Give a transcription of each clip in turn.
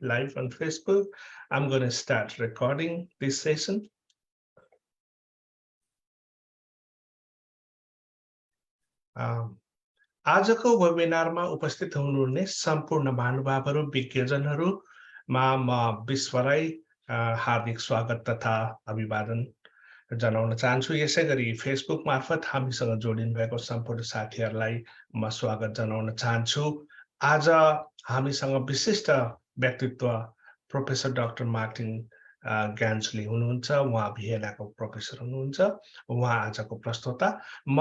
live on Facebook. I'm going to start recording this session. आजको वेबिनारमा उपस्थित हुनुहुने सम्पूर्ण महानुभावहरू विज्ञजनहरूमा म विश्वलाई हार्दिक स्वागत तथा अभिवादन जनाउन चाहन्छु। यसैगरी फेसबुक मार्फत हामीसँग जोडिनु भएको सम्पूर्ण साथीहरूलाई म स्वागत जनाउन चाहन्छु। आज हामीसँग विशिष्ट व्यक्तित्व प्रोफेसर डाक्टर मार्टिन ग्यान्सले हुनुहुन्छ। उहाँ भिएनाको प्रोफेसर हुनुहुन्छ। उहाँ आजको प्रस्तोता। म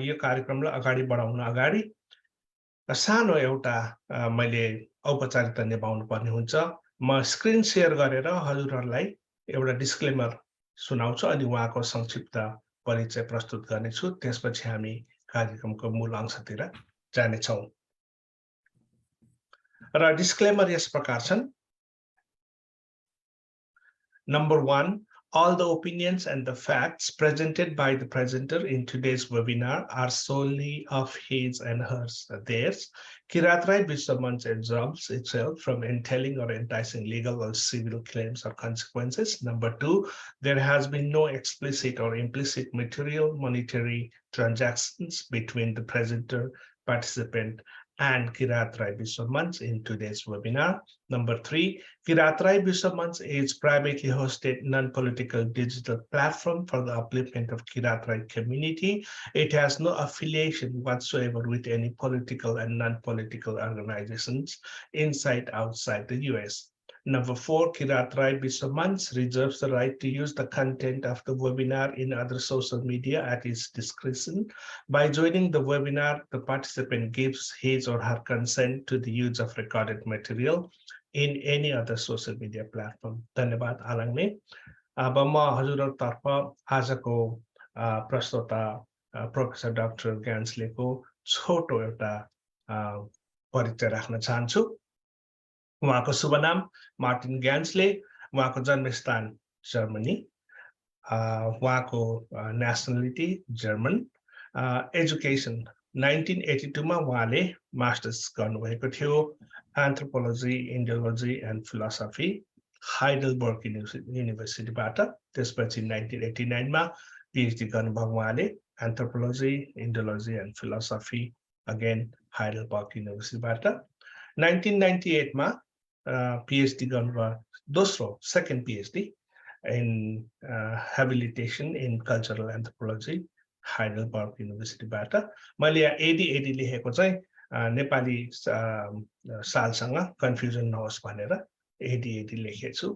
यो कार्यक्रमलाई अगाडि बढाउन अगाडि सानो एउटा मैले औपचारिकता निभाउनु पर्ने हुन्छ। म स्क्रिन शेयर गरेर हजुरहरूलाई एउटा डिस्क्लेमर सुनाउँछु अनि उहाँको संक्षिप्त परिचय प्रस्तुत गर्नेछु। त्यसपछि हामी कार्यक्रमको मूल अंशतिर जानेछौँ। र डिस्क्लेमर यस प्रकार छन्। Number 1, all the opinions and the facts presented by the presenter in today's webinar are solely of his and hers, theirs. Kirati Biswaman's absolves itself from entailing or enticing legal or civil claims or consequences. Number 2, there has been no explicit or implicit material monetary transactions between the presenter, participant, and Kirati Biswaman's in today's webinar. Number 3, Kirati Biswaman's is privately hosted non-political digital platform for the upliftment of Kirati community. It has no affiliation whatsoever with any political and non-political organizations inside, outside the US. Number 4, Kirati Biswaman's reserves the right to use the content of the webinar in other social media at its discretion. By joining the webinar, the participant gives his or her consent to the use of recorded material in any other social media platform. धन्यवाद आलाङले। अब म हजुरहरुतर्फ आजको प्रस्तोता professor doctor ग्यान्सलेको छोटो एउटा परिचय राख्न चाहन्छु। उहाँको शुभ नाम मार्टिन ग्यान्सले। उहाँको जन्मस्थान जर्मनी। उहाँको नेशनलिटी जर्मन। एजुकेसन 1982 मा उहाँले मास्टर्स गर्नुभएको थियो anthropology, Indology and philosophy Heidelberg युनिभर्सिटीबाट। त्यसपछि 1989 मा पीएचडी गर्नुभयो उहाँले anthropology, Indology and philosophy again Heidelberg युनिभर्सिटीबाट। 1998 मा पीएचडी गर्नुभयो, second PhD in habilitation in cultural anthropology Heidelberg युनिभर्सिटीबाट। मैले यहाँ एडी लेखेको चाहिँ नेपाली सालसँग कन्फ्युजन नहोस् भनेर एडी लेखेको छु।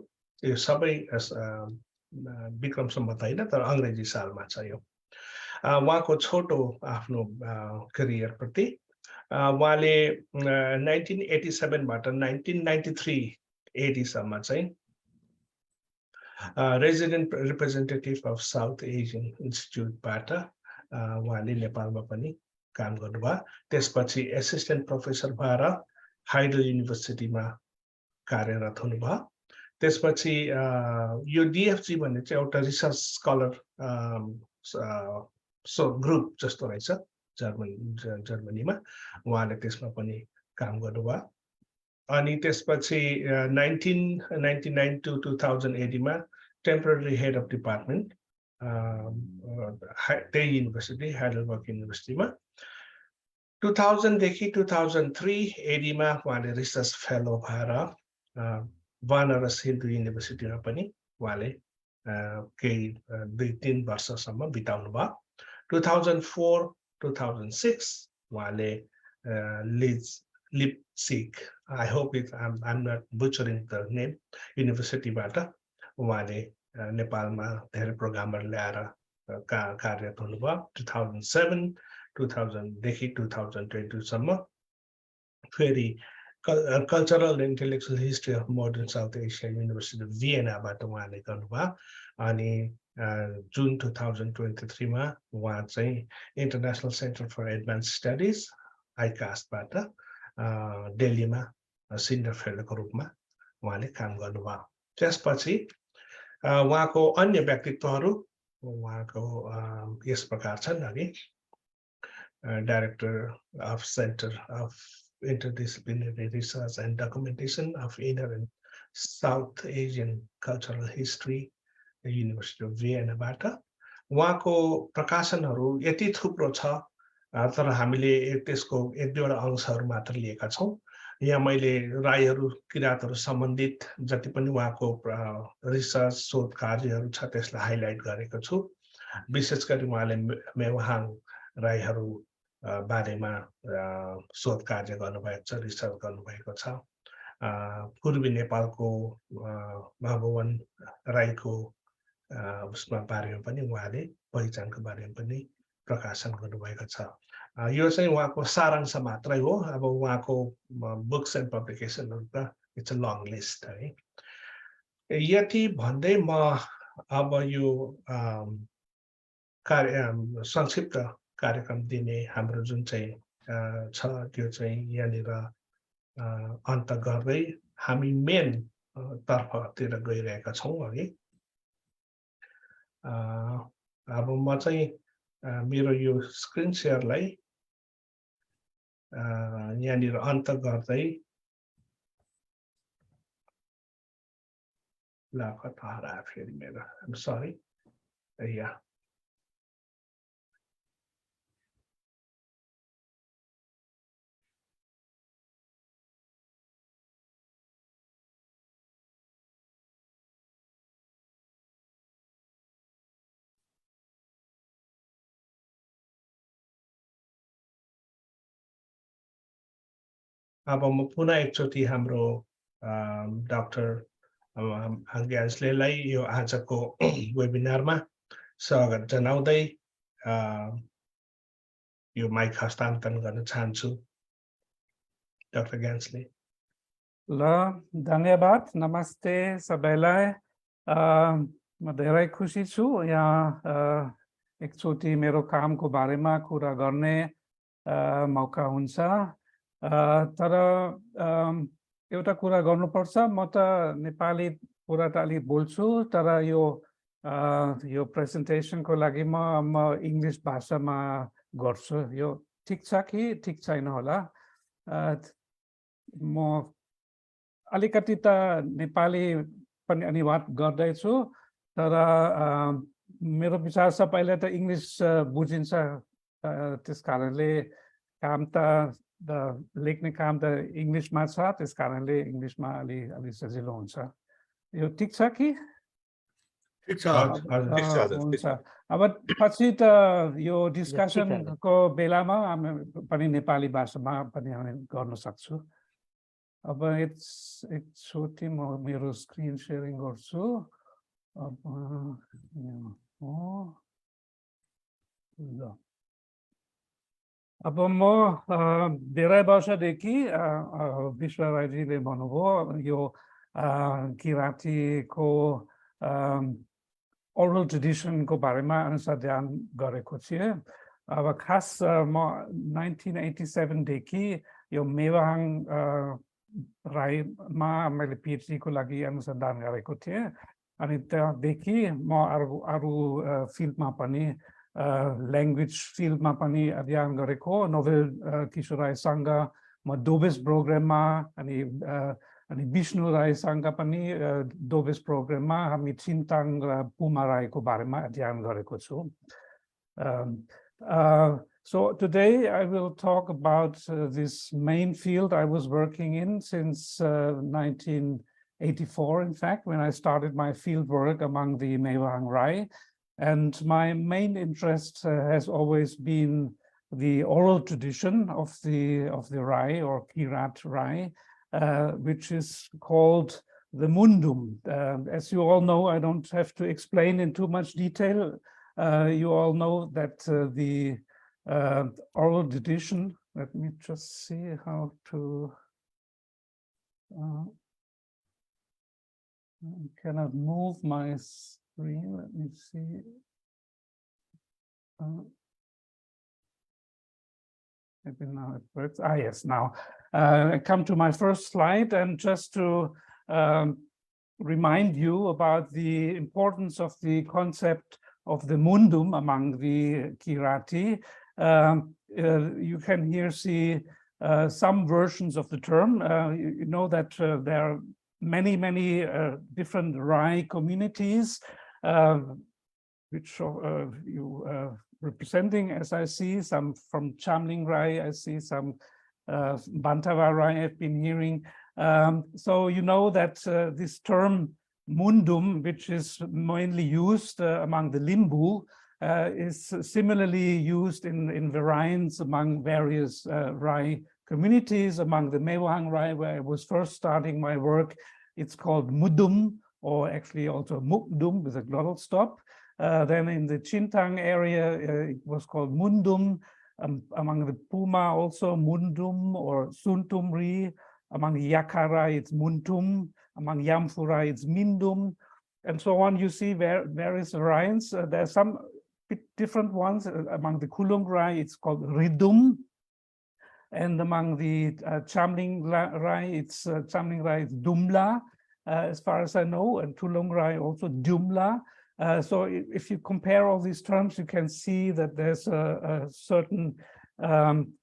यो सबै विक्रम सम्वत होइन, तर अंग्रेजी सालमा छ यो। उहाँको छोटो आफ्नो करियर प्रति उहाँले 1987 बाट 1993 80 सम्म चाहिँ resident representative of South Asian इन्स्टिट्युटबाट उहाँले नेपालमा पनि काम गर्नुभयो। त्यसपछि एसिस्टेन्ट प्रोफेसर भएर हाइडल युनिभर्सिटीमा कार्यरत हुनुभयो। त्यसपछि यो डिएफजी भन्ने चाहिँ एउटा रिसर्च स्कलर ग्रुप जस्तो रहेछ जर्मनीमा, उहाँले त्यसमा पनि काम गर्नुभयो। अनि त्यसपछि 1999 to 2080 मा टेम्पररी हेड अफ डिपार्टमेन्ट त्यही युनिभर्सिटी हाइडलबर्ग युनिभर्सिटीमा। 2000 देखि 2003 एडी मा उहाँले रिसर्च फेलो भएर बनारस हिन्दू युनिभर्सिटीमा पनि उहाँले केही 2-3 वर्षसम्म बिताउनु भयो। 2004 2006 उहाँले लिप्सिक, I hope I'm not butchering the name, युनिभर्सिटीबाट उहाँले नेपालमा धेरै प्रोग्रामर ल्याएर कार्यरत हुनुभयो। 2007 2000 देखि 2022 सम्म फेरि cultural intellectual history of modern South Asia university भियनाबाट उहाँले गर्नुभयो। अनि जुन 2023 मा उहाँ चाहिँ international centre for advance studies आइकास्टबाट दिल्लीमा सिनियर फेलोको रूपमा उहाँले काम गर्नुभयो। त्यसपछि उहाँको अन्य व्यक्तित्वहरू उहाँको यस प्रकार छन्। अघि director of centre of interdisciplinary research and documentation of Inner and South Asian cultural history, the University of Vienna-बाट उहाँको प्रकाशनहरू यति थुप्रो छ, तर हामीले त्यसको एक दुईवटा अंशहरू मात्र लिएका छौँ। यहाँ मैले राईहरू किराँतहरू सम्बन्धित जति पनि उहाँको रिसर्च शोध कार्यहरू छ त्यसलाई हाइलाइट गरेको छु। विशेष गरी उहाँले मेवाहाङ राईहरू बारेमा शोध कार्य गर्नुभएको छ, रिसर्च गर्नुभएको छ। पूर्वी नेपालको महाभुवन राईको उसमा बारेमा पनि उहाँले पहिचानको बारेमा पनि प्रकाशन गर्नुभएको छ। यो चाहिँ उहाँको सारांश मात्रै हो। अब उहाँको बुक्स एन्ड पब्लिकेसनहरु त इट्स अ लङ लिस्ट है। यति भन्दै म अब यो संक्षिप्त कार्यक्रम दिने हाम्रो जुन चाहिँ छ त्यो चाहिँ यहाँनिर अन्त गर्दै हामी मेन तर्फतिर गइरहेका छौँ है। अब म चाहिँ मेरो यो स्क्रिन शेयरलाई यहाँनिर अन्त गर्दै ल कता हरायो फेरि मेरो, आइम सरी या अब म पुनः एकचोटि हाम्रो डाक्टर ग्यान्सलेलाई यो आजको वेबिनारमा स्वागत जनाउँदै यो माइक हस्तान्तरण गर्न चाहन्छु। डाक्टर ग्यान्सले। ल धन्यवाद, नमस्ते सबैलाई। म धेरै खुसी छु यहाँ एकचोटि मेरो कामको बारेमा कुरा गर्ने मौका हुन्छ। तर एउटा कुरा गर्नुपर्छ, म त नेपाली कुरा त अलि बोल्छु, तर यो प्रेजेन्टेसनको लागि म इङ्ग्लिस भाषामा गर्छु। यो ठिक छ कि ठिक छैन होला? म अलिकति त नेपाली पनि अनुवाद गर्दैछु, तर मेरो विचार छ पहिले त इङ्ग्लिस बुझिन्छ, त्यस कारणले काम त लेख्ने काम त इङ्ग्लिसमा छ, त्यस कारणले इङ्ग्लिसमा अलि सजिलो हुन्छ। यो ठिक छ कि? ठिक छ, हुन्छ। अब पछि त यो डिस्कसनको बेलामा हामी पनि नेपाली भाषामा पनि हामी गर्न सक्छु। अब एकचोटि म मेरो स्क्रिन सेयरिङ गर्छु। अब म धेरै वर्षदेखि विश्व राईजीले भन्नुभयो यो किराँतीको ओरल ट्रेडिसनको बारेमा अनुसन्धान गरेको थिएँ। अब खास म 1987 देखि यो मेवाहाङ राईमा मैले पिएचडी को लागि अनुसन्धान गरेको थिएँ, अनि त्यहाँदेखि म अरू फिल्डमा पनि ल्याङ्ग्वेज फिल्डमा पनि अध्ययन गरेको। नोभेल किशोर राईसँग म डोबेस प्रोग्राममा अनि विष्णु राईसँग पनि डोबेस प्रोग्राममा हामी छिन्ताङ र पुमा राईको बारेमा अध्ययन गरेको छु। So today I will talk about this main field I was working in since 1984, in fact, when I started my field work among the Mewang Rai. And my main interest has always been the oral tradition of the Rai or Kirat Rai, which is called the Mundum. As you all know, I don't have to explain in too much detail. You all know that the oral tradition, let me just see how to, I cannot move my screen, let me see. Maybe now it works. Yes, now I come to my first slide, and just to remind you about the importance of the concept of the mundum among the Kirati. You can here see some versions of the term. You know that there are many different Rai communities, which you representing, as I see, some from Chamling Rai, I see some Bantava Rai I've been hearing. So you know that this term mundum, which is mainly used among the Limbu, is similarly used in variants among various Rai communities. Among the Mewang Rai, where I was first starting my work, it's called mudum, or actually also mukdum with a glottal stop. Then in the Chintang area, it was called mundum. Among the Puma also mundum or suntumri. Among Yakara, it's muntum. Among Yamfura, it's mindum, and so on. You see various variants. There are some bit different ones. Among the Kulung Rai, it's called ridum. And among the Chamling Rai, it's dumla, as far as I know, and Tulung Rai also dumla. So if you compare all these terms, you can see that there's a certain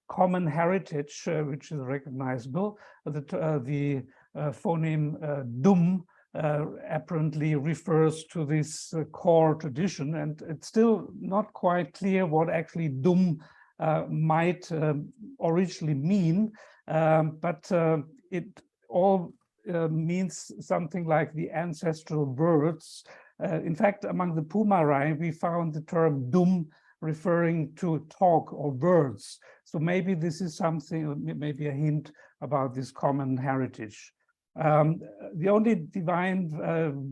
common heritage which is recognizable. The phoneme dum apparently refers to this core tradition, and it's still not quite clear what actually dum might originally mean, but it all means something like the ancestral words. In fact, among the Puma Rai, we found the term dum referring to talk or words. So maybe this is something, maybe a hint about this common heritage. The only divine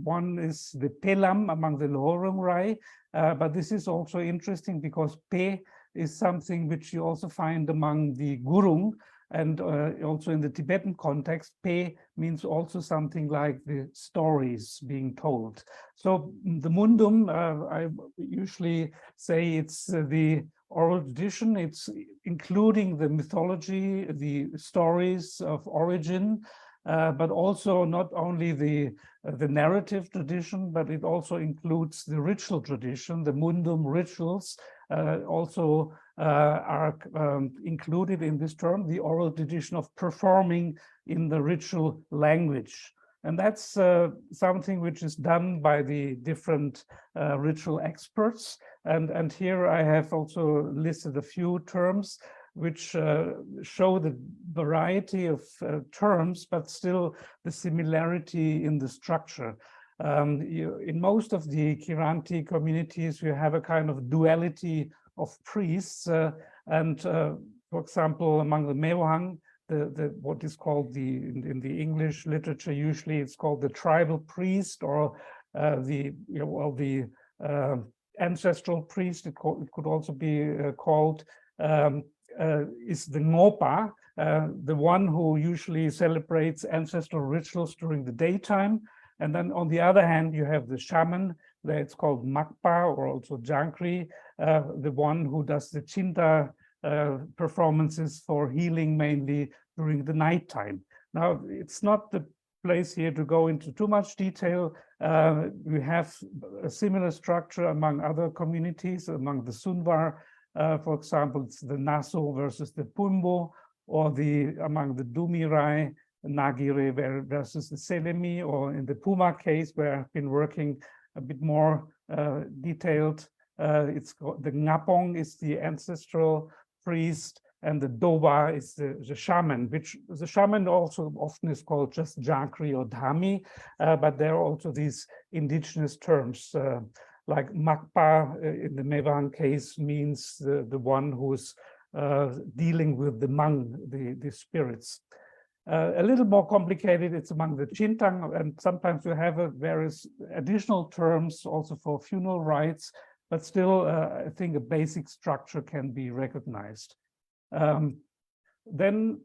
one is the Pelam among the Lorong Rai, but this is also interesting because Pe is something which you also find among the Gurung, and also in the Tibetan context, Pe means also something like the stories being told. So the mundum, I usually say it's the oral tradition. It's including the mythology, the stories of origin, but also not only the narrative tradition, but it also includes the ritual tradition. The mundum rituals also are included in this term, the oral tradition of performing in the ritual language. And that's something which is done by the different ritual experts. And here I have also listed a few terms which show the variety of terms, but still the similarity in the structure. In most of the Kirati communities, you have a kind of duality of priests, and for example, among the Mewang, what is called in the English literature, usually it's called the tribal priest, or the ancestral priest. It could also be called is the Ngopa, the one who usually celebrates ancestral rituals during the daytime. And then on the other hand, you have the shaman, that it's called Makpa, or also Jankri, the one who does the Chinta performances for healing mainly during the nighttime. Now, it's not the place here to go into too much detail. We have a similar structure among other communities, among the Sunvar. For example, it's the Naso versus the Pumbo, or among the Dumirai, Nagire versus the Selemi, or in the Puma case, where I've been working a bit more detailed. It's called, the Ngapong is the ancestral priest, and the Doba is the shaman, which the shaman also often is called just Jankri or Dhami, but there are also these indigenous terms, like Makpa in the Mewang case means the one who's dealing with the Mang, the spirits. A little more complicated, it's among the Chintang, and sometimes you have various additional terms also for funeral rites, but still I think a basic structure can be recognized. Then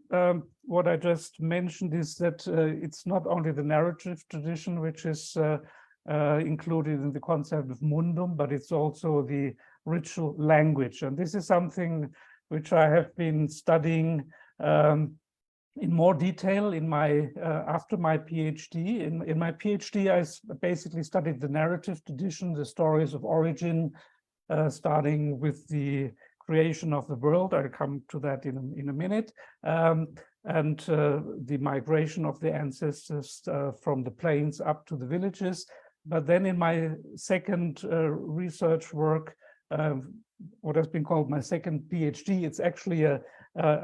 what I just mentioned is that it's not only the narrative tradition which is included in the concept of mundum, but it's also the ritual language. And this is something which I have been studying in more detail in my after my PhD. In my PhD, I basically studied the narrative tradition, the stories of origin, starting with the creation of the world. I'll come to that in a minute. And the migration of the ancestors from the plains up to the villages. But then in my second research work, what has been called my second PhD, it's actually a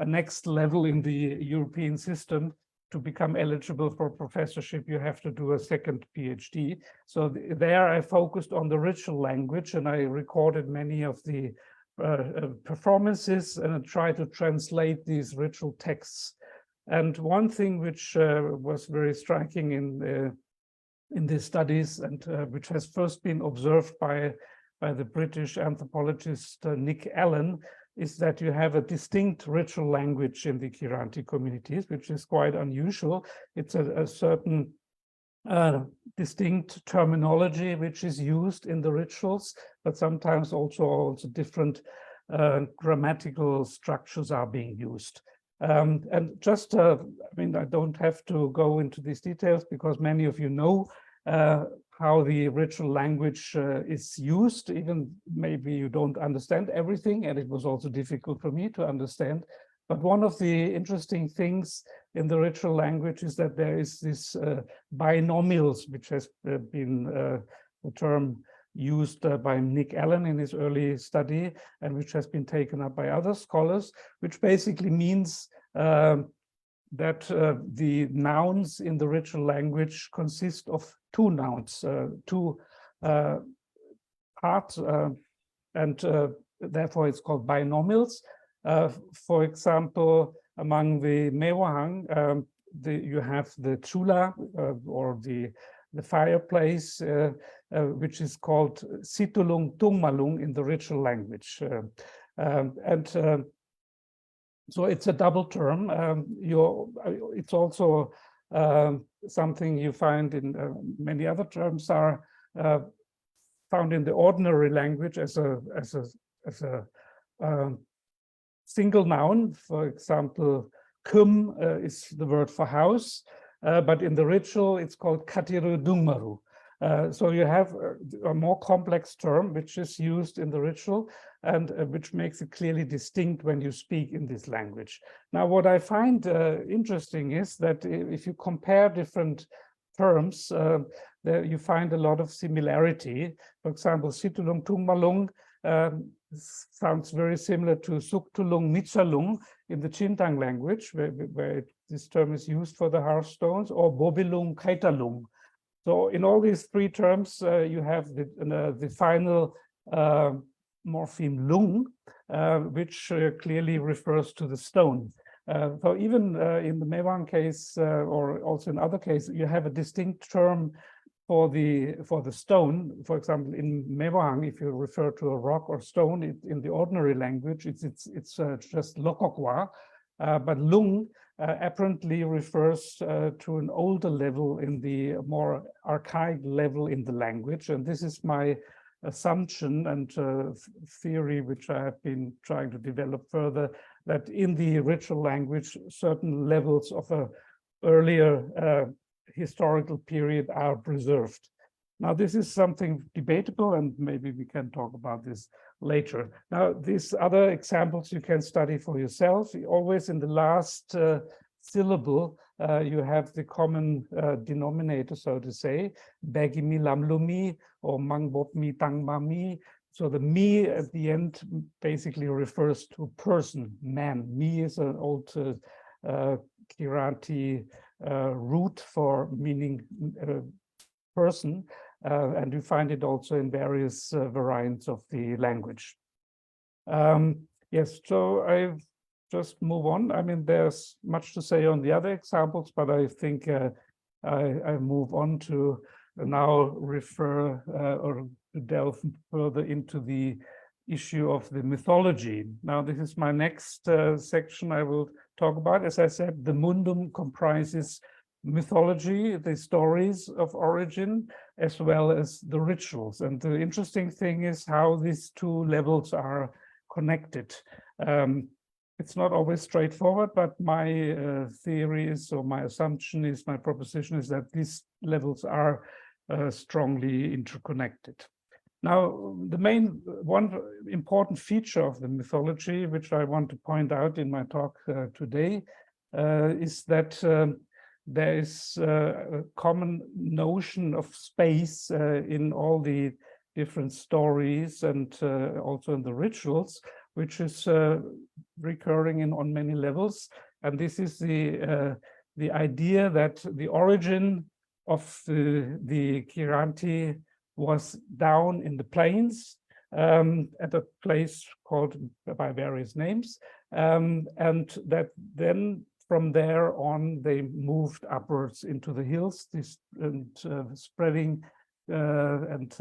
next level in the European system. To become eligible for professorship, you have to do a second PhD. So there I focused on the ritual language, and I recorded many of the performances and tried to translate these ritual texts. And one thing which was very striking in these studies, and which has first been observed by the British anthropologist Nick Allen, is that you have a distinct ritual language in the Kirati communities, which is quite unusual. It's a certain distinct terminology which is used in the rituals, but sometimes also different grammatical structures are being used. And just, I mean, I don't have to go into these details because many of you know how the ritual language is used, even maybe you don't understand everything, and it was also difficult for me to understand. But one of the interesting things in the ritual language is that there is this binomials, which has been a term used by Nick Allen in his early study, and which has been taken up by other scholars, which basically means that the nouns in the ritual language consist of two nouns, two parts, and therefore it's called binomials. For example, among the Mewahang, you have the chula, or the fireplace, which is called Situlung Tungmalung in the ritual language. So it's a double term. It's also something you find in many other terms are found in the ordinary language as a single noun. For example, kum is the word for house, but in the ritual it's called katiru dungmaru. So you have a more complex term which is used in the ritual and which makes it clearly distinct when you speak in this language. Now, what I find interesting is that if you compare different terms, there you find a lot of similarity. For example, Situlung Tungmalung sounds very similar to Suktulung Mitsalung in the Chintang language, where this term is used for the hearthstones, or Bobilung Kaitalung. So in all these three terms, you have the final morpheme lung, which clearly refers to the stone. So even in the Mewang case, or also in other cases, you have a distinct term for the stone. For example, in Mewang, if you refer to a rock or stone, in the ordinary language, it's just lokokwa, but lung apparently refers to an older level, in the more archaic level in the language. And this is my assumption and theory, which I have been trying to develop further, that in the ritual language, certain levels of a earlier historical period are preserved. Now, this is something debatable, and maybe we can talk about this later. Now, these other examples you can study for yourself. Always in the last syllable, you have the common denominator, so to say, Bagimi Lamlumi or Mangbopmi Tangmami. So the mi at the end basically refers to person, man. Mi is an old Kirati root for meaning person. And you find it also in various variants of the language. Yes, so I just move on. I mean, there's much to say on the other examples, but I think I move on to now refer or to delve further into the issue of the mythology. Now, this is my next section I will talk about. As I said, the Mundum comprises mythology, the stories of origin, as well as the rituals. And the interesting thing is how these two levels are connected. It's not always straightforward, but my theory is, or my assumption is, my proposition is that these levels are strongly interconnected. Now, the one important feature of the mythology, which I want to point out in my talk today, is that there is a common notion of space in all the different stories and also in the rituals, which is recurring on many levels. And this is the idea that the origin of the Kirati was down in the plains at a place called by various names, and that then from there on they moved upwards into the hills, spreading and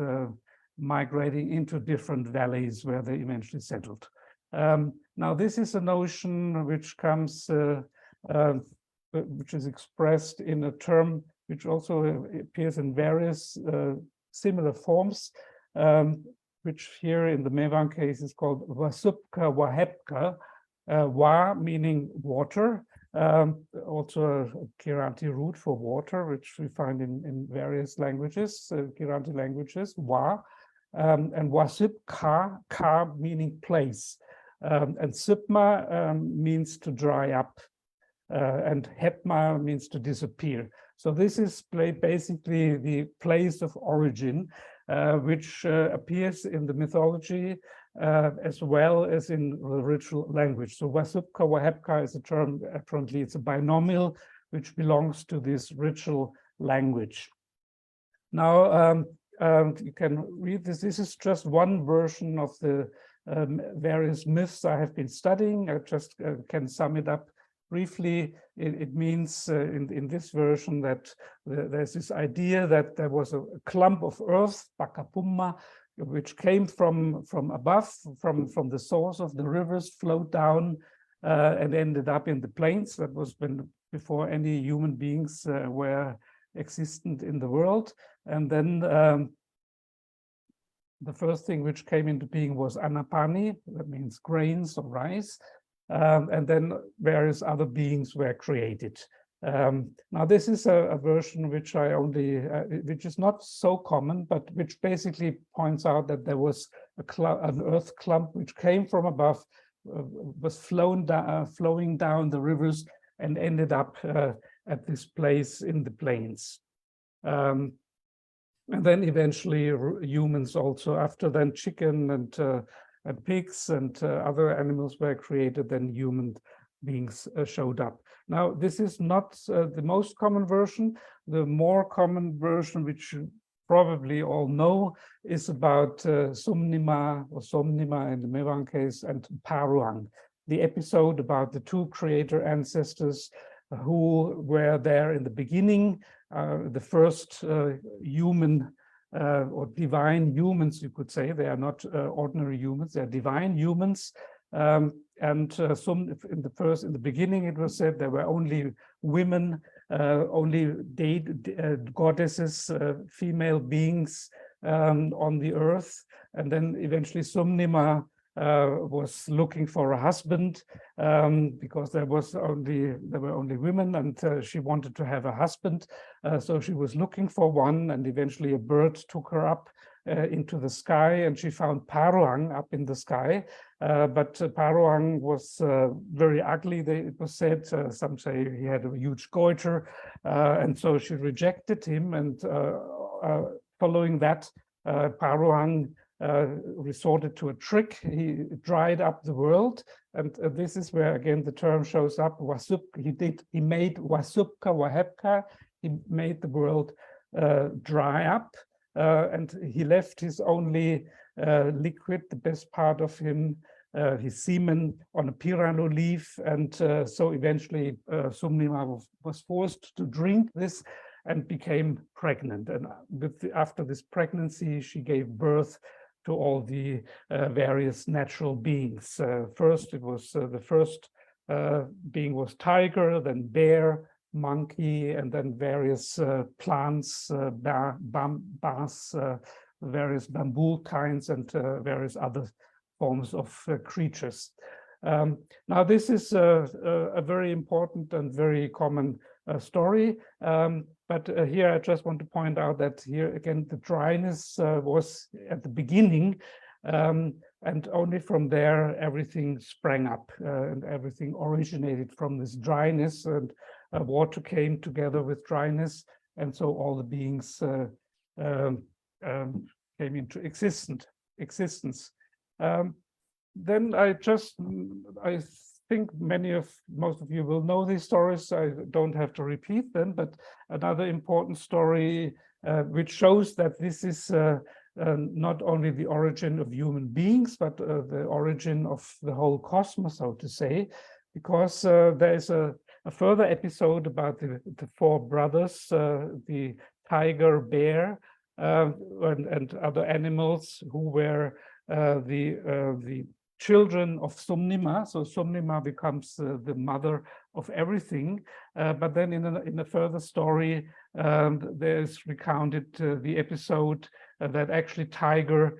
migrating into different valleys where they eventually settled. Now this is a notion which comes, which is expressed in a term which also appears in various similar forms, which here in the Mewang case is called Wasupka Wahepka, Wa meaning water, also a Kirati root for water, which we find in various languages, Kirati languages, Wa, and Wasupka, Ka meaning place, and Supma means to dry up, and Hepma means to disappear. So this is basically the place of origin, which appears in the mythology as well as in the ritual language. So Wasupka Wahepka is a term, apparently it's a binomial, which belongs to this ritual language. Now, you can read this. This is just one version of the various myths I have been studying. I just can sum it up briefly. It means in this version that there's this idea that there was a clump of earth, Bakapumma, which came from above, from the source of the rivers, flowed down and ended up in the plains. That was before any human beings were existent in the world. And then the first thing which came into being was Anapani, that means grains or rice. And then various other beings were created. Now this is a version which I only, which is not so common, but which basically points out that there was an earth clump which came from above, was flowing down the rivers and ended up at this place in the plains. And then eventually humans also, after then chicken and pigs and other animals were created, then human beings showed up. Now, this is not the most common version. The more common version, which you probably all know, is about Sumnima or Somnima in the Mewang case and Paruang, the episode about the two creator ancestors who were there in the beginning, the first human or divine humans, you could say. They are not ordinary humans, they are divine humans. And some in the beginning, it was said there were only women, only goddesses, female beings on the earth. And then eventually Sumnima was looking for a husband because there were only women, and she wanted to have a husband. So she was looking for one, and eventually a bird took her up into the sky, and she found Paruang up in the sky. But Paruang was very ugly, it was said. Some say he had a huge goiter, and so she rejected him. And following that, Paruang resorted to a trick. He dried up the world, and this is where again the term shows up. He made Wasupka Wahepka. He made the world dry up, and he left his only liquid, the best part of him, his semen, on a pirano leaf. And so eventually Sumnima was forced to drink this and became pregnant. And after this pregnancy, she gave birth to all the various natural beings. First, it was the first being was tiger, then bear, monkey, and then various plants, bars, various bamboo kinds, and various other forms of creatures. Now, this is a very important and very common story. But here I just want to point out that here again the dryness was at the beginning, and only from there everything sprang up, and everything originated from this dryness, and water came together with dryness, and so all the beings came into existence. Then I think most of you will know these stories. I don't have to repeat them, but another important story which shows that this is not only the origin of human beings, but the origin of the whole cosmos, so to say, because there is a further episode about the four brothers, the tiger, bear, and other animals who were the children of Sumnima. So Sumnima becomes the mother of everything. But then in a further story, there is recounted the episode that actually Tiger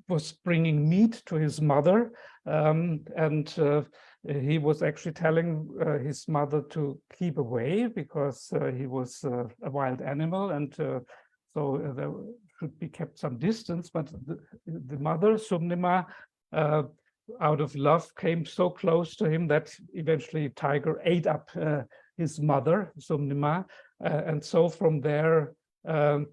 was bringing meat to his mother, and he was actually telling his mother to keep away because he was a wild animal, and so there should be kept some distance. But the mother, Sumnima, out of love, came so close to him that eventually Tiger ate up his mother, Sumnima, and so from there the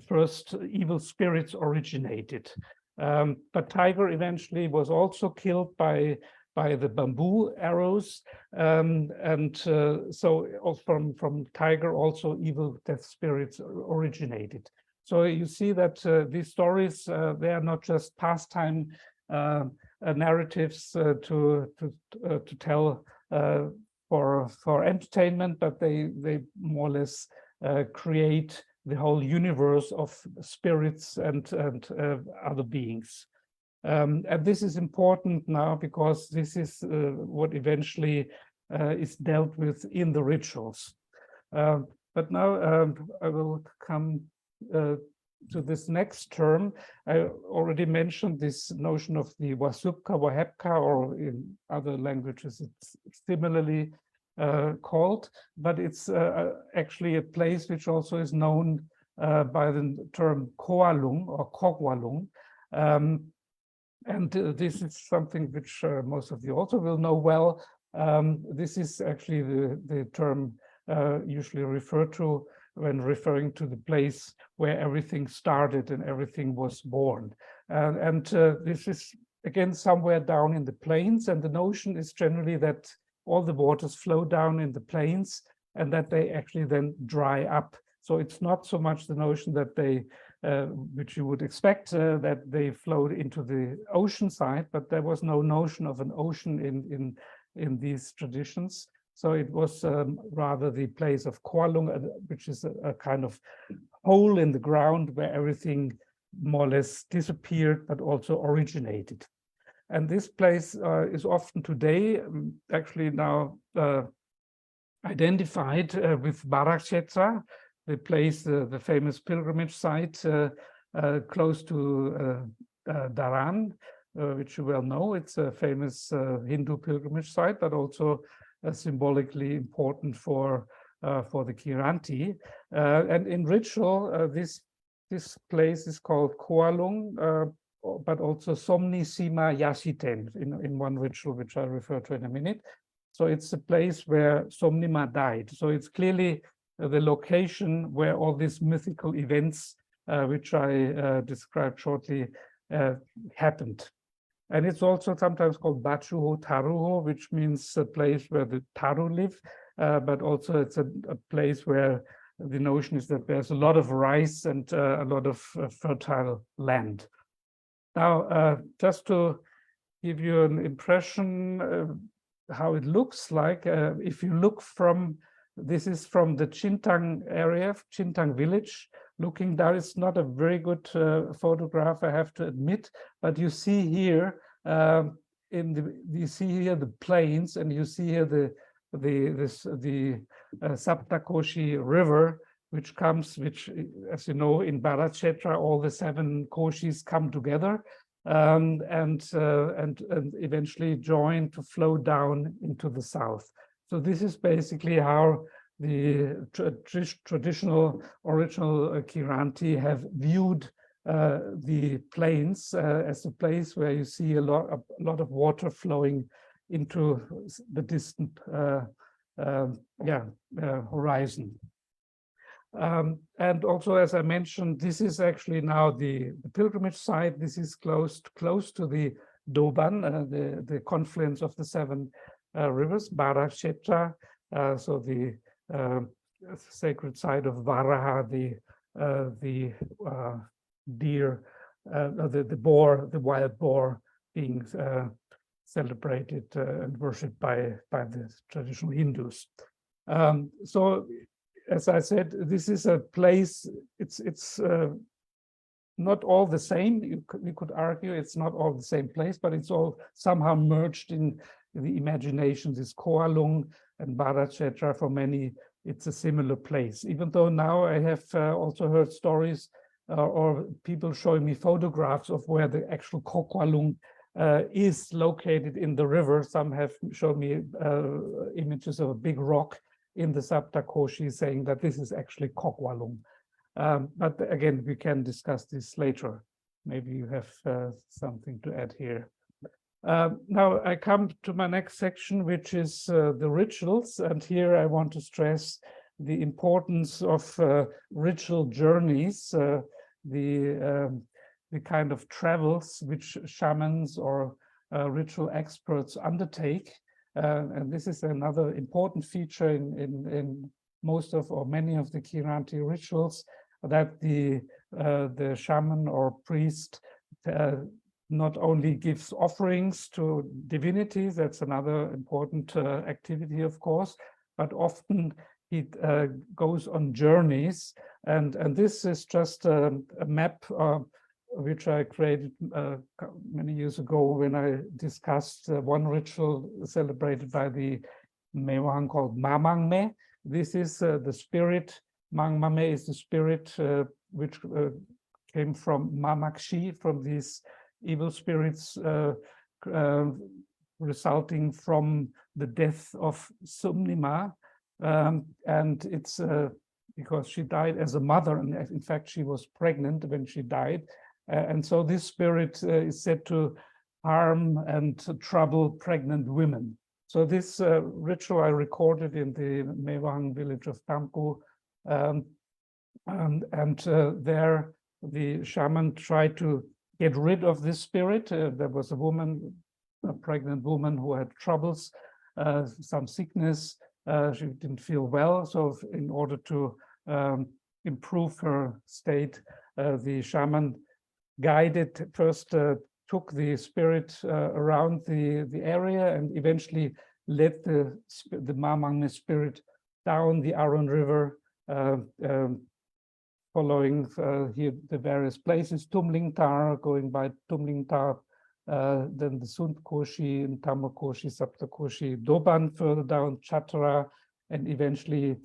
first evil spirits originated. But Tiger eventually was also killed by the bamboo arrows, and so from Tiger also evil death spirits originated. So you see that these stories, they are not just pastime narratives to tell for entertainment, but they more or less create the whole universe of spirits and other beings. And this is important now because this is what eventually is dealt with in the rituals. But now I will come to this next term. I already mentioned this notion of the Wasupka, Wahepka, or in other languages it's similarly called, but it's actually a place which also is known by the term Koalung or Kogwalung. And this is something which most of you also will know well. This is actually the term usually referred to when referring to the place where everything started and everything was born. And this is, again, somewhere down in the plains. And the notion is generally that all the waters flow down in the plains and that they actually then dry up. So it's not so much the notion that they, which you would expect, that they flowed into the ocean side, but there was no notion of an ocean in these traditions. So it was rather the place of Koalung, which is a kind of hole in the ground where everything more or less disappeared, but also originated. And this place is often today actually now identified with Barakchetra, the place, the famous pilgrimage site close to Dharan, which you well know. It's a famous Hindu pilgrimage site, but also symbolically important for the Kirati. And in ritual, this place is called Koalung, but also Somni Sima Yasiten in one ritual, which I'll refer to in a minute. So it's a place where Somnima died. So it's clearly the location where all these mythical events, which I described shortly, happened. And it's also sometimes called Bachuho Taruho, which means a place where the Taru live, but also it's a place where the notion is that there's a lot of rice and a lot of fertile land. Now, just to give you an impression how it looks like, if you look from, this is from the Chintang area, Chintang village, looking down, it's not a very good photograph, I have to admit, but you see here, you see here the plains, and you see here the Saptakoshi river, which comes, as you know, in Bharatchetra, all the 7 koshis come together. and eventually join to flow down into the south. So this is basically how the traditional original Kiranti have viewed the plains as a place where you see a lot of water flowing into the distant horizon. And also, as I mentioned, this is actually now the pilgrimage site. This is close to the Doban, the confluence of the 7 rivers, Barakshetra, so the sacred site of Varaha, the deer, the boar, the wild boar being celebrated and worshipped by the traditional Hindus. So, as I said, this is a place. It's not all the same. We could argue it's not all the same place, but it's all somehow merged in the imagination. This Koalung and Barakshetra, for many, it's a similar place. Even though now I have also heard stories or people showing me photographs of where the actual Koalung is located in the river. Some have shown me images of a big rock in the Saptakoshi, saying that this is actually Kokwalung. But again, we can discuss this later. Maybe you have something to add here. Now I come to my next section, which is the rituals. And here I want to stress the importance of ritual journeys, the kind of travels which shamans or ritual experts undertake. And this is another important feature in most of or many of the Kiranti rituals, that the shaman or priest not only gives offerings to divinities, that's another important activity, of course, but often he goes on journeys. And this is just a map which I created many years ago when I discussed one ritual celebrated by the Mewang called Mamangme. This is the spirit. Mangmame is the spirit which came from Mamakshi, from these evil spirits resulting from the death of Sumnima. And it's because she died as a mother, and in fact she was pregnant when she died. And so this spirit is said to harm and to trouble pregnant women. So this ritual I recorded in the Mewang village of Tampu, there the shaman tried to get rid of this spirit. There was a pregnant woman who had troubles, some sickness. She didn't feel well. So in order to improve her state, the shaman guided first, took the spirit around the area and eventually led the Mamangme spirit down the Aron River, following here the various places, Tumlingtar, going by Tumlingtar, then the Sundkoshi and Tamakoshi, Saptakoshi, Doban further down, Chatra, and eventually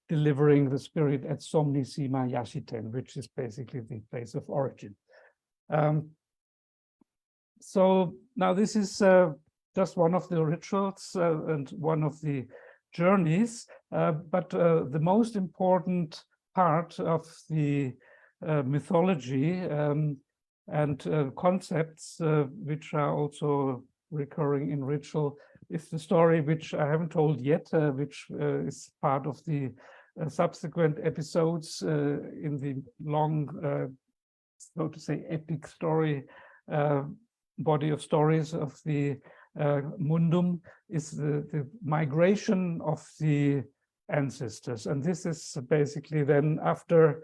delivering the spirit at Somni Sima Yashiten, which is basically the place of origin. So now this is just one of the rituals and one of the journeys, but the most important part of the mythology and concepts which are also recurring in ritual is the story which I haven't told yet, which is part of the subsequent episodes in the long, so to say, epic story body of stories of the Mundum, is the migration of the ancestors. And this is basically then after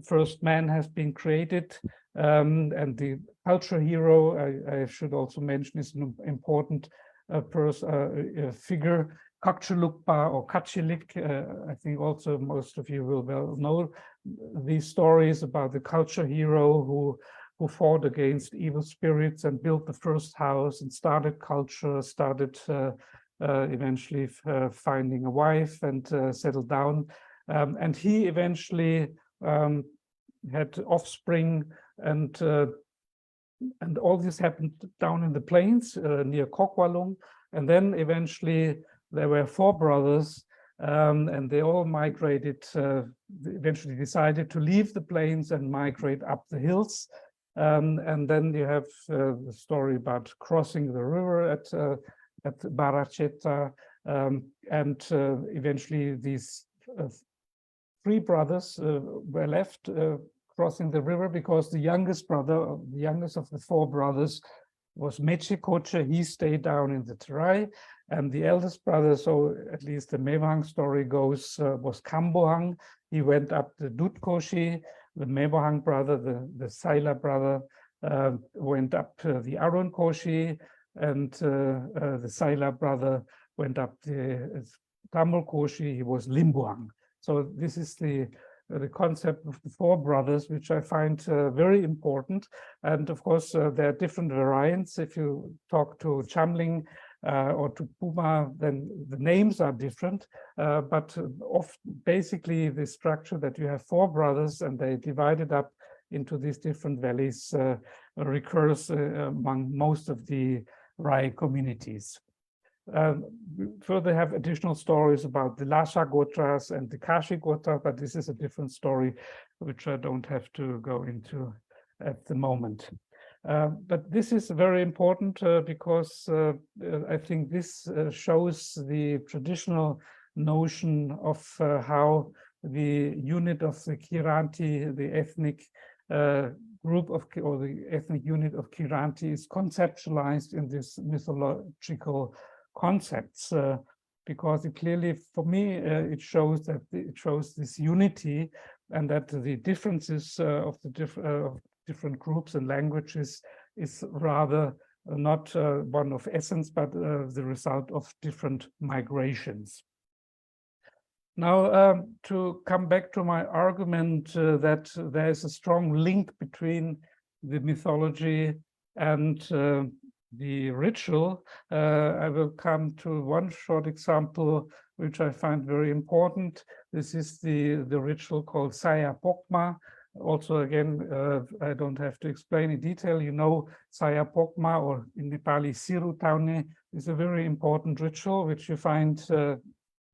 first man has been created, and the culture hero, I should also mention, is an important figure, Kakchelukpa or Kachilik. I think also most of you will well know these stories about the culture hero who fought against evil spirits and built the first house and started culture, started eventually finding a wife and settled down. And he eventually had offspring and and all this happened down in the plains near Kokwalung. And then eventually there were 4 brothers, and they all migrated, eventually decided to leave the plains and migrate up the hills. And then you have the story about crossing the river at Baracheta, and eventually these 3 brothers were left crossing the river, because the youngest brother, the youngest of the 4 brothers, was Mechekoche. He stayed down in the Terai, and the eldest brother, so at least the Mewang story goes, was Kambohang. He went up the Dutkoshi. The Mewang brother, the Saila brother, went up the Arun Koshi, and the Saila brother went up the Tamil Koshi. He was Limbuang. So this is the concept of the 4 brothers, which I find very important. And of course, there are different variants. If you talk to Chamling or to Puma, then the names are different. But basically, the structure that you have 4 brothers and they divided up into these different valleys recurs among most of the Rai communities. We further have additional stories about the Lasha Gotras and the Kashi Gotra, but this is a different story, which I don't have to go into at the moment. But this is very important because I think this shows the traditional notion of how the unit of the Kirati, the ethnic group of, or the ethnic unit of Kirati, is conceptualized in this mythological concepts, because it clearly, for me, it shows that it shows this unity, and that the differences of the different groups and languages is rather not one of essence, but the result of different migrations. Now, to come back to my argument that there is a strong link between the mythology and the ritual, I will come to one short example, which I find very important. This is the ritual called Saya Pokma. Also, again, I don't have to explain in detail. You know, Saya Pokma, or in Nepali, Siru Taune, is a very important ritual, which you find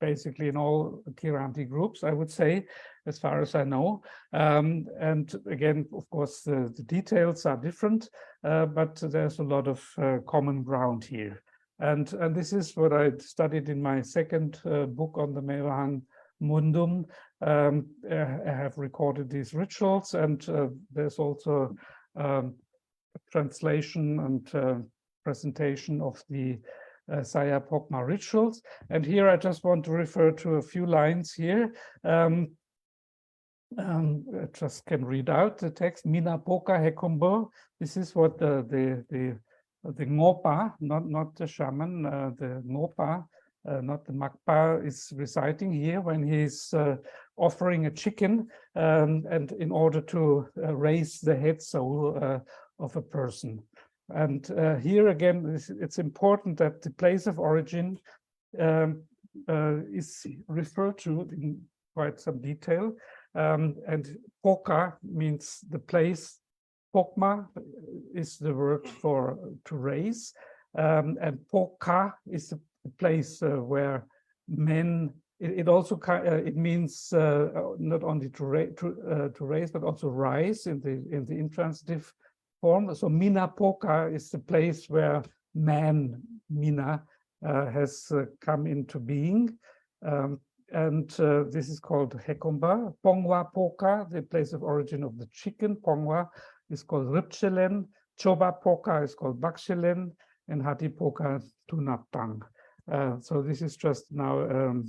basically in all Kiranti groups, I would say, as far as I know. And again, of course, the details are different, but there's a lot of common ground here. And this is what I studied in my second book on the Mewang Mundum. I have recorded these rituals, and there's also a translation and presentation of the Saya Pokma rituals. And here I just want to refer to a few lines here. I just can read out the text. Mina Poka Hekumbo. This is what the Ngopa, not the shaman, the Ngopa, not the Makpa, is reciting here when he's offering a chicken, and in order to raise the head soul of a person. And here again, it's important that the place of origin is referred to in quite some detail. And Poka means the place. Pokma is the word for to raise, and Poka is the place where men. It also it means not only to raise, but also rise in the intransitive form. So Mina Poka is the place where man, Mina, has come into being. And this is called Hekomba. Pongwa Poka, the place of origin of the chicken, Pongwa, is called Ripchelen. Choba Poka is called Bakshelen, and Hati Poka Tunapang. So this is just now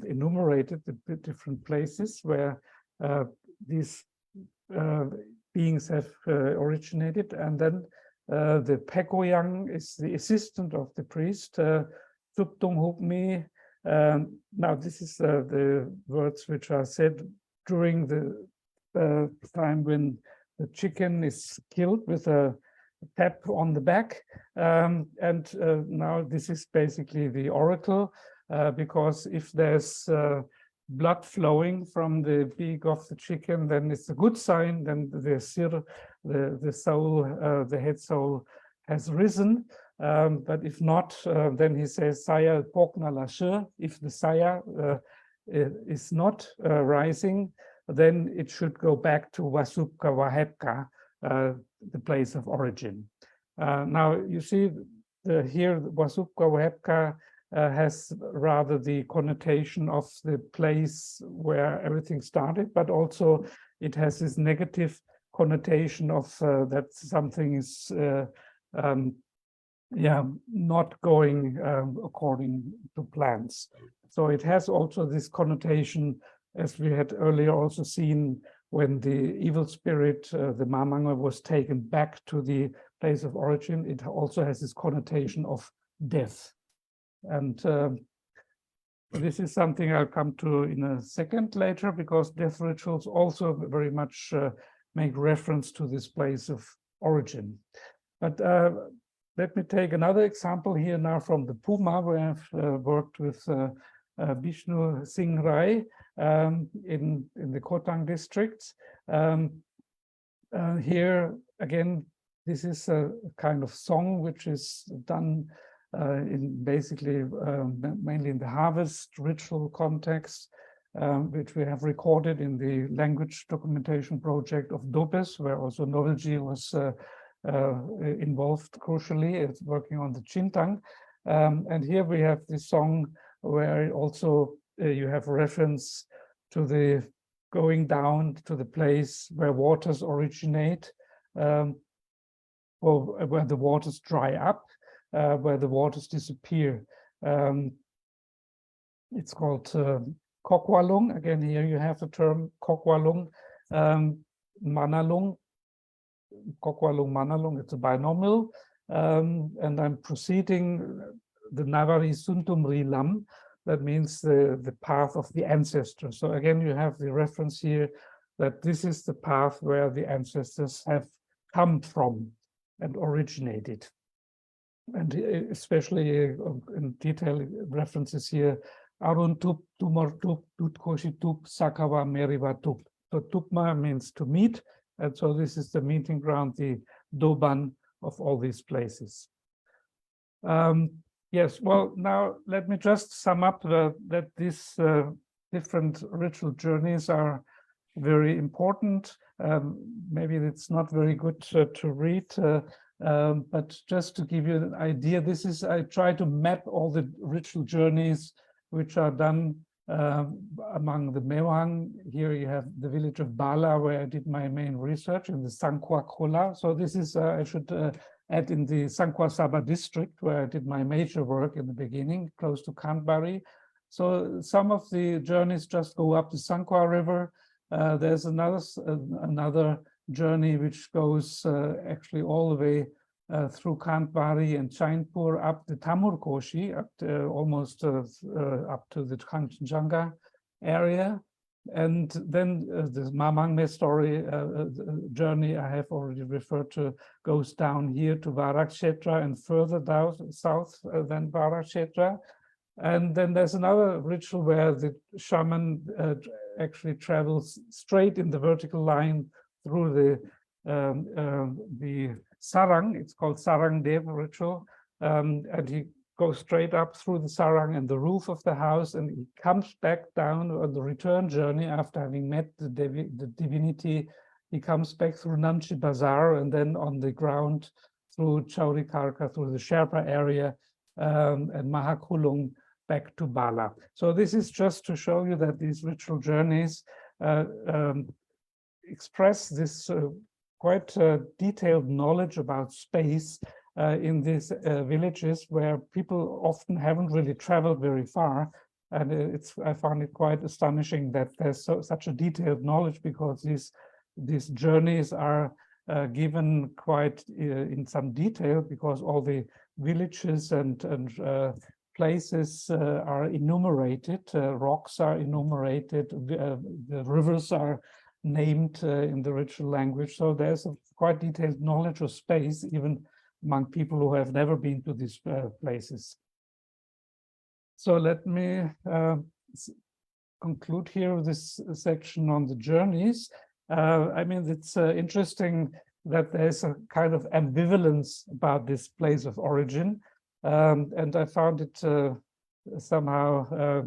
enumerated the different places where these beings have originated. And then the Pekoyang is the assistant of the priest, Tuptung Hupmi. Now this is the words which are said during the time when the chicken is killed with a tap on the back. And now this is basically the oracle, because if there's blood flowing from the beak of the chicken, then it's a good sign. Then the soul, the head soul, has risen. But if not, then he says, "Saya pokna lashe." If the saya is not rising, then it should go back to Wasupka Wahepka, the place of origin. Now you see here Wasupka Wahepka has rather the connotation of the place where everything started, but also it has this negative connotation of that something is not going according to plans. So it has also this connotation, as we had earlier also seen, when the evil spirit, the Mamanga, was taken back to the place of origin. It also has this connotation of death. And this is something I'll come to in a second later, because death rituals also very much make reference to this place of origin. But let me take another example here now from the Puma, where I've worked with Bishnu Singh Rai in the Kotang district. Here again, this is a kind of song which is done in basically mainly in the harvest ritual context, which we have recorded in the language documentation project of Dopes, where also Novelji was involved crucially. It's working on the Chintang. And here we have this song where also you have reference to the going down to the place where waters originate, or where the waters dry up, where the waters disappear. It's called Kokwalung. Again, here you have the term Kokwalung, Manalung. Kokwalung, Manalung, it's a binomial. And I'm proceeding the Navari Suntumri Lam. That means the path of the ancestors. So again, you have the reference here that this is the path where the ancestors have come from and originated. And especially in detail references here, Arun Tup, Tumor Tup, Tutkoshi Tup, Sakawa Meriva Tup. So Tupma means to meet, and so this is the meeting ground, the Doban of all these places. Yes, well, now let me just sum up that these different ritual journeys are very important. Maybe it's not very good to read, but just to give you an idea, I try to map all the ritual journeys which are done among the Mewang. Here you have the village of Bala, where I did my main research, in the Sangkwa Khola. So this is, I should add, in the Sangkwa Saba district, where I did my major work in the beginning, close to Kantbari. So some of the journeys just go up the Sangkwa River. There's another journey which goes actually all the way through Kantbari and Chainpur up the Tamur Koshi, almost up to the Kanchenjunga area. And then the Mamangme story journey I have already referred to goes down here to Varakshetra and further down south than Varakshetra. And then there's another ritual where the shaman actually travels straight in the vertical line through the sarang. It's called Sarang Dev ritual, and he goes straight up through the sarang and the roof of the house, and he comes back down on the return journey after having met the divinity. He comes back through Namchi Bazaar and then on the ground through Chaurikarka, through the Sherpa area, and Mahakulung back to Bala. So this is just to show you that these ritual journeys express this quite detailed knowledge about space in these villages where people often haven't really traveled very far. And I found it quite astonishing that there's such a detailed knowledge, because these journeys are given quite in some detail, because all the villages and places are enumerated, rocks are enumerated, the rivers are named in the ritual language. So there's a quite detailed knowledge of space, even among people who have never been to these places. So let me conclude here this section on the journeys. I mean, it's interesting that there's a kind of ambivalence about this place of origin, and I found it somehow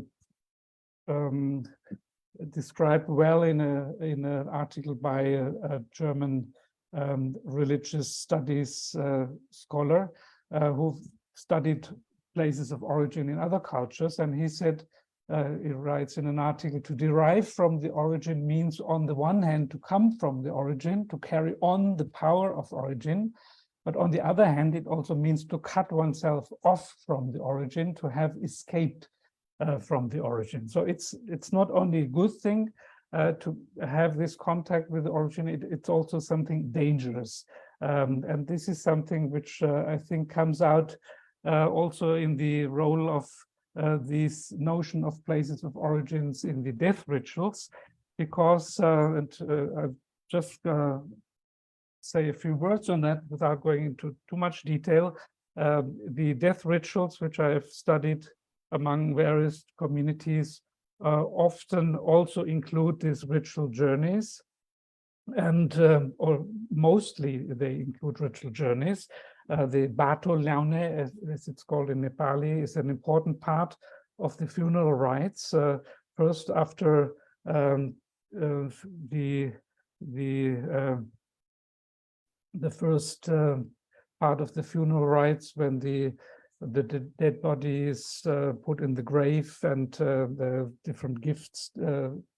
described well in an article by a German religious studies scholar who studied places of origin in other cultures, and he said, he writes in an article, to derive from the origin means on the one hand to come from the origin, to carry on the power of origin, but on the other hand it also means to cut oneself off from the origin, to have escaped from the origin. So it's not only a good thing to have this contact with the origin, it's also something dangerous. And this is something which I think comes out also in the role of this notion of places of origins in the death rituals, because, and I'll just say a few words on that without going into too much detail. The death rituals, which I have studied among various communities, often also include these ritual journeys, and or mostly they include ritual journeys. The Bato Laune, as it's called in Nepali, is an important part of the funeral rites. First, after the first part of the funeral rites, when the dead body is put in the grave, and the different gifts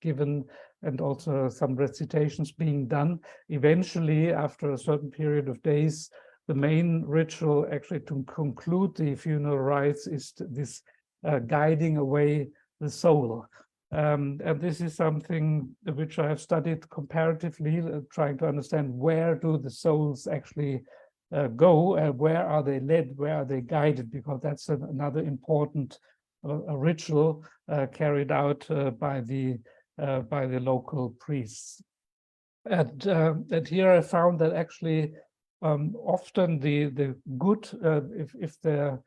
given, and also some recitations being done. Eventually, after a certain period of days, the main ritual actually to conclude the funeral rites is this guiding away the soul. And this is something which I have studied comparatively, trying to understand where do the souls actually go, and where are they led, where are they guided, because that's another important ritual carried out by the local priests. And here I found that actually often the good, if they're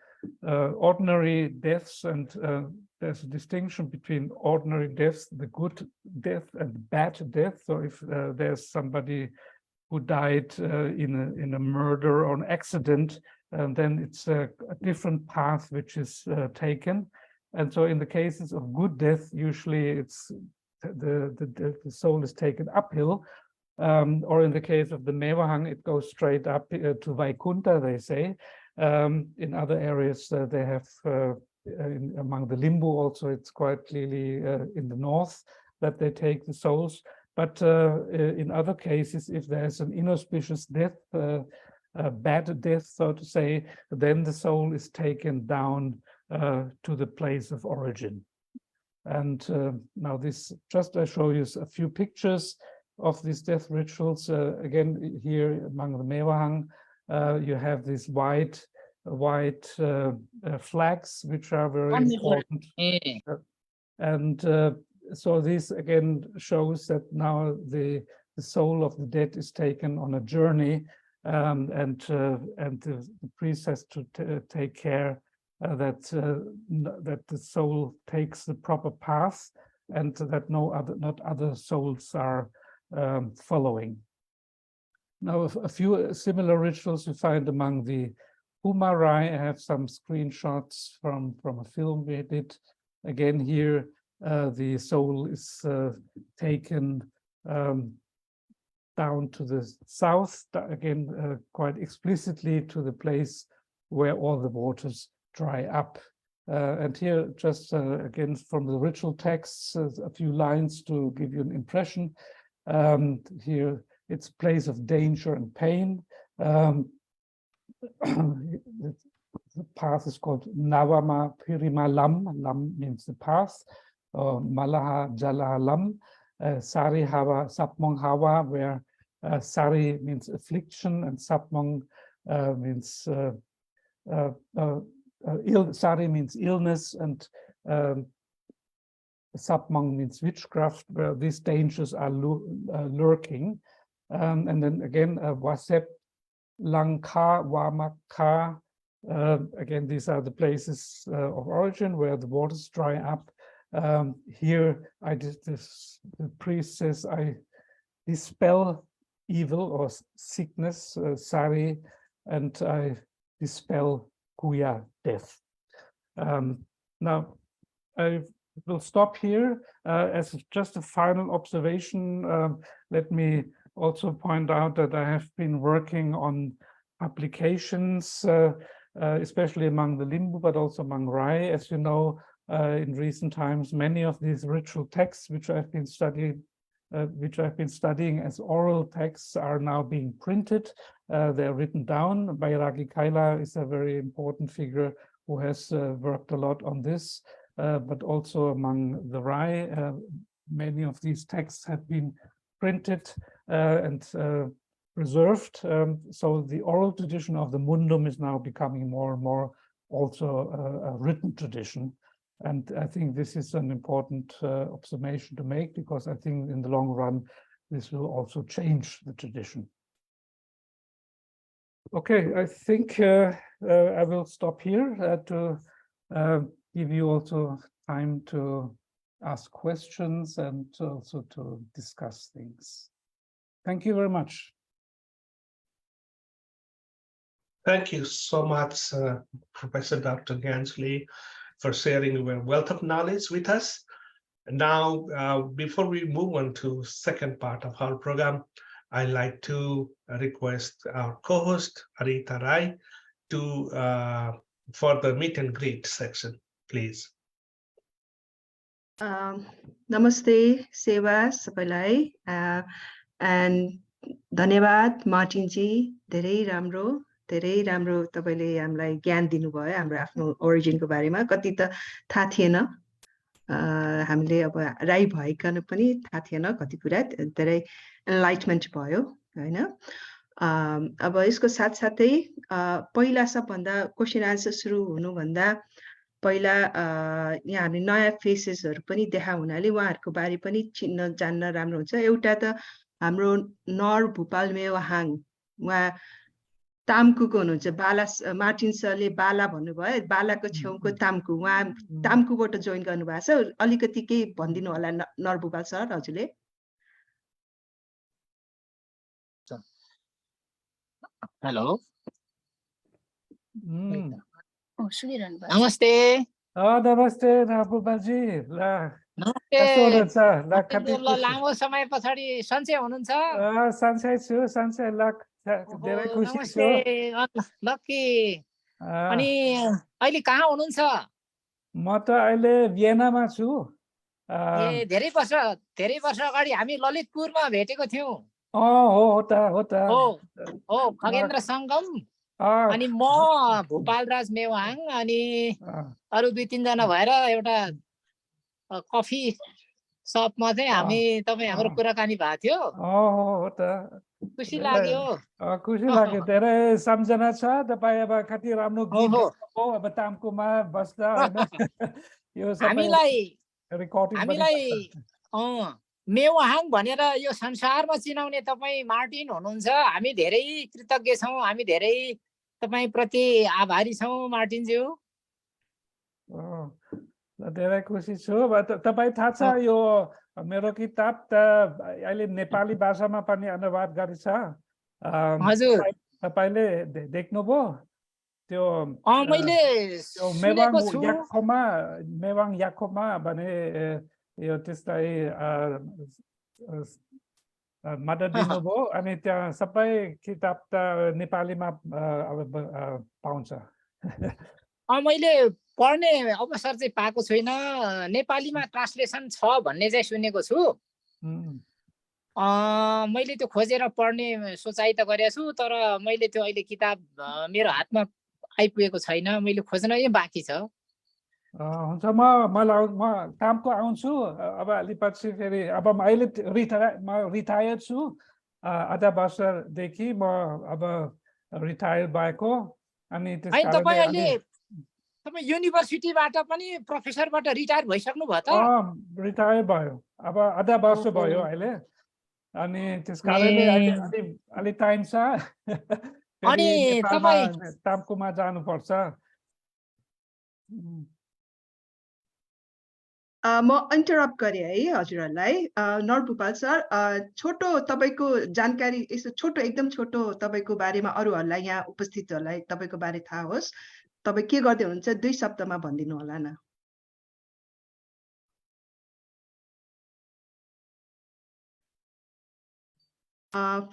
ordinary deaths, and there's a distinction between ordinary deaths, the good death and bad death. So if there's somebody who died in a murder or an accident, then it's a different path which is taken. And so in the cases of good death, usually it's the soul is taken uphill, or in the case of the Mewahang, it goes straight up to Vaikunta, they say. In other areas, they have, among the Limbu also, it's quite clearly in the north that they take the souls. But in other cases, if there's an inauspicious death, a bad death, so to say, then the soul is taken down to the place of origin. And now this, just I show you a few pictures of these death rituals. Again, here among the Mewahang, you have these white flags, which are very important. And so this again shows that now the soul of the dead is taken on a journey, and the priest has to take care that the soul takes the proper path, and that not other souls are following. Now, a few similar rituals you find among the Pumarai. I have some screenshots from a film we did. Again, here the soul is taken down to the south, again quite explicitly to the place where all the waters dry up. And here, just again from the ritual texts, a few lines to give you an impression. Here, it's a place of danger and pain. The path is called Nawama Pirima Lam. Lam means the path. Malaha Jala Lam. Sari Hawa, Sapmong Hawa, where Sari means affliction and Sapmong means Sari means illness, and Sapmong means witchcraft, where these dangers are lurking. And then again, Wasep, Langka, Wamaka. Again, these are the places of origin where the waters dry up. Here, the priest says, I dispel evil or sickness, sari, and I dispel kuya, death. Now, I will stop here as just a final observation. Let me also point out that I have been working on applications, especially among the Limbu, but also among Rai. As you know, in recent times, many of these ritual texts which I've been studying as oral texts are now being printed. They're written down. Bairagi Kaila is a very important figure who has worked a lot on this, but also among the Rai, many of these texts have been printed and preserved. So the oral tradition of the Mundum is now becoming more and more also a written tradition. And I think this is an important observation to make, because I think in the long run, this will also change the tradition. Okay, I think I will stop here to give you also time to ask questions and also to discuss things. Thank you very much. Thank you so much, Professor Dr. Gaenszle, for sharing your wealth of knowledge with us. Now, before we move on to second part of our program, I'd like to request our co-host, Arita Rai, to for the meet and greet section, please. Namaste, Seva, सबैलाई, and धन्यवाद Martin जी, धेरै राम्रो तपाईले हामीलाई ज्ञान दिनुभयो हाम्रो आफ्नो ओरिजिनको बारेमा। कति त थाहा थिएन, हामीले अब राई भइकन पनि थाहा थिएन कति कुरा, धेरै एनलाइटमेन्ट भयो हैन। अब यसको साथसाथै पहिला सबभन्दा क्वेसन आन्सर सुरु हुनुभन्दा पहिला यहाँ हामी नयाँ फेसेसहरु पनि देखा हुनाले उहाँहरुको बारे पनि चिन्न जान्न राम्रो हुन्छ। एउटा त हाम्रो नर भूपाल मेवाहाङ, उहाँ ताम्कुको हुनुहुन्छ। बाला मार्टिन सरले बाला भन्नुभयो, बालाको छेउको ताम्कु, उहाँ ताम्कुबाट जोइन गर्नुभएको छ। अलिकति केही भनिदिनु होला नर भूपाल सर हजुरले। हेलो, नमस्ते नमस्ते नरभूपालजी, लामो समय पछाडि सन्चै हुनुहुन्छ? सन्चै छु, सन्चै धेरै खुसी छु। लक्की, अनि अहिले कहाँ हुनुहुन्छ? म त अहिले भियनामा छु। धेरै वर्ष अगाडि हामी ललितपुरमा भेटेको थियौं। हो त हो खगेन्द्र सङ्गम, अनि म भूपालराज मेवाहाङ, अनि अरु 2-3 जना भएर एउटा कफी सपमा चाहिँ हामी तपाई हाम्रो कुराकानी भएको थियो। हो त खुसी लाग्यो। खुसी लाग्यो, धेरै सम्झना छ। तपाई अब कति राम्रो गीत हो, अब ताम्कुमा बस्दा हैन। यो सबै हामीलाई मेवाहाङ भनेर यो संसारमा चिनाउने तपाई मार्टिन हुनुहुन्छ। हामी धेरै कृतज्ञ छौं, हामी धेरै तपाई प्रति आभारी छौं मार्टिन ज्यू। धेरै खुसी छु। तपाई थाहा छ यो मेरो किताब त अहिले नेपाली भाषामा पनि अनुवाद गरिछ। हजुर, तपाईले देख्नुभयो त्यो? मैले सुनेको छु। मेवाङ याखोमा भने यो त्यसलाई मद्दत दिनुभयो, अनि त्यहाँ सबै किताब त नेपालीमा पाउँछ। मैले पढ्ने अवसर चाहिँ पाएको छैन, नेपालीमा ट्रान्सलेसन छ भन्ने चाहिँ सुनेको छु। मैले त्यो खोजेर पढ्ने सोचाइ त गरेको छु, तर मैले त्यो अहिले किताब मेरो हातमा आइपुगेको छैन, मैले खोज्न नै बाँकी छ। हुन्छ, म कामको आउँछु अब अलि पछि फेरि। अब अहिले रिटायर छु, आधा वर्षदेखि म अब रिटायर भएको। अनि तपाईं युनिभर्सिटीबाट पनि प्रोफेसरबाट रिटायर भइसक्नु भयो त? रिटायर भयो, अब आधा वर्ष भयो अहिले। अनि त्यसकारणले अलि टाइम छ। अनि तपाईं ताम्कुमा जानुपर्छ। म इन्टरप्ट गरेँ है हजुरहरूलाई नरभूपाल सर छोटो तपाईँको जानकारी यसो छोटो एकदम छोटो तपाईँको बारेमा अरूहरूलाई यहाँ उपस्थितहरूलाई तपाईँको बारे थाहा होस् तपाईँ के गर्दै हुनुहुन्छ 2 शब्दमा भनिदिनु होला न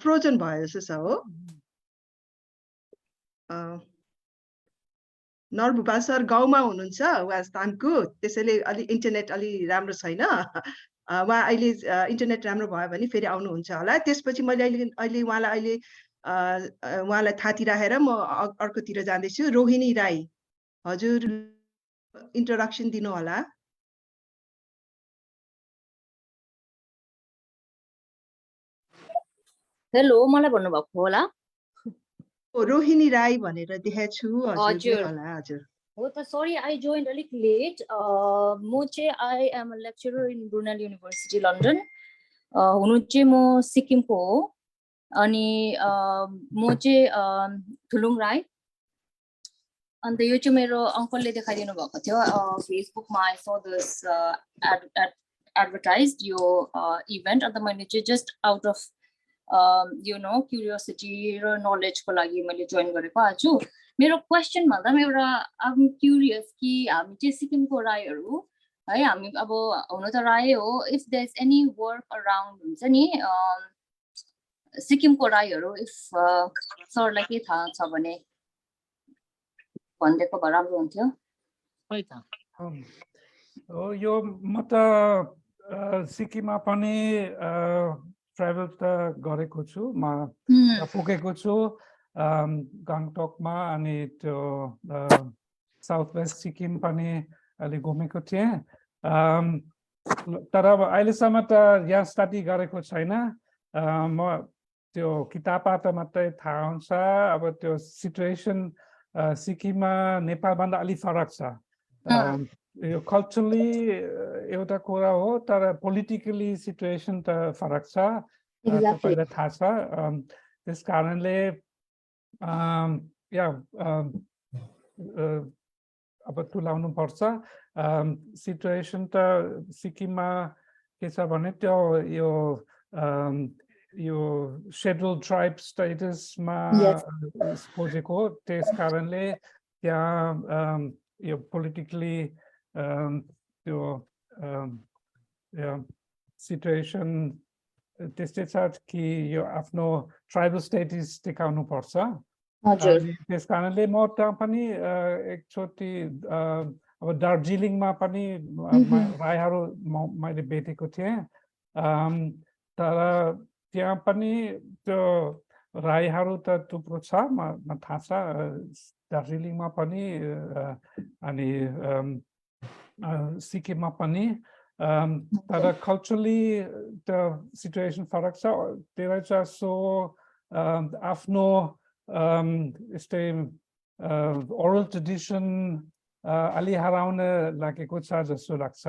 फ्रोजन भयो जस्तो छ हो नरभूपाल सर गाउँमा हुनुहुन्छ उहाँ स्थानको त्यसैले अलि इन्टरनेट अलि राम्रो छैन उहाँ अहिले इन्टरनेट राम्रो भयो भने फेरि आउनुहुन्छ होला त्यसपछि मैले अहिले उहाँलाई थाती राखेर म अर्कोतिर जाँदैछु रोहिणी राई हजुर इन्ट्रोडक्सन दिनु होला हेलो मलाई भन्नुभएको होला रोहिणी राई भनेर देखाएको छु हजुर होला हजुर हो त सरी आई जोइन्ड अलिक लेट म चाहिँ I am a lecturer in Brunel university London हुनु चाहिँ म सिक्किमको हो अनि म चाहिँ थुलुङ राई अन्त यो चाहिँ मेरो अङ्कलले देखाइदिनु भएको थियो फेसबुकमा आई सो दिस एडभर्टाइज यो इभेन्ट अन्त मैले चाहिँ just out of you know curiosity र नलेजको लागि मैले जोइन गरेको आज मेरो क्वेसन भन्दा पनि एउटा आम क्युरियस कि हामी चाहिँ सिक्किमको राईहरू है हामी अब हुनु त राई हो if there is any work around हुन्छ नि सिक्किमको राईहरू इफ सरलाई के थाहा छ भने भनिदिएको भए राम्रो हुन्थ्यो खै त यो म त सिक्किममा पनि ट्राभल त गरेको छु म पुगेको छु गान्तोकमा अनि त्यो साउथ वेस्ट सिक्किम पनि अलि घुमेको थिएँ तर अब अहिलेसम्म त यहाँ स्टडी गरेको छैन म त्यो किताबबाट मात्रै थाहा हुन्छ अब त्यो सिचुएसन सिक्किममा नेपालभन्दा अलि फरक छ यो कल्चरली एउटा कुरा हो तर पोलिटिकली सिचुएसन त फरक छ तपाईँलाई थाहा छ त्यस कारणले अब तुलाउनु पर्छ सिचुएसन त सिक्किममा के छ भने त्यो यो शेड्युल ट्राइब स्टेटसमा खोजेको त्यस कारणले त्यहाँ यो पोलिटिकली त्यो सिचुएसन त्यस्तै छ कि यो आफ्नो ट्राइबल स्टेटस देखाउनु पर्छ त्यस कारणले म त्यहाँ पनि एकचोटि अब दार्जिलिङमा पनि राईहरू मैले भेटेको थिएँ तर त्यहाँ पनि त्यो राईहरू त थुप्रो छ म थाहा छ दार्जिलिङमा पनि अनि सिक्किममा पनि तर कल्चरली त सिचुएसन फरक छ त्यसलाई चाहिँ सो आफ्नो यस्तै ओरल ट्रेडिसन अलि हराउन लागेको छ जस्तो लाग्छ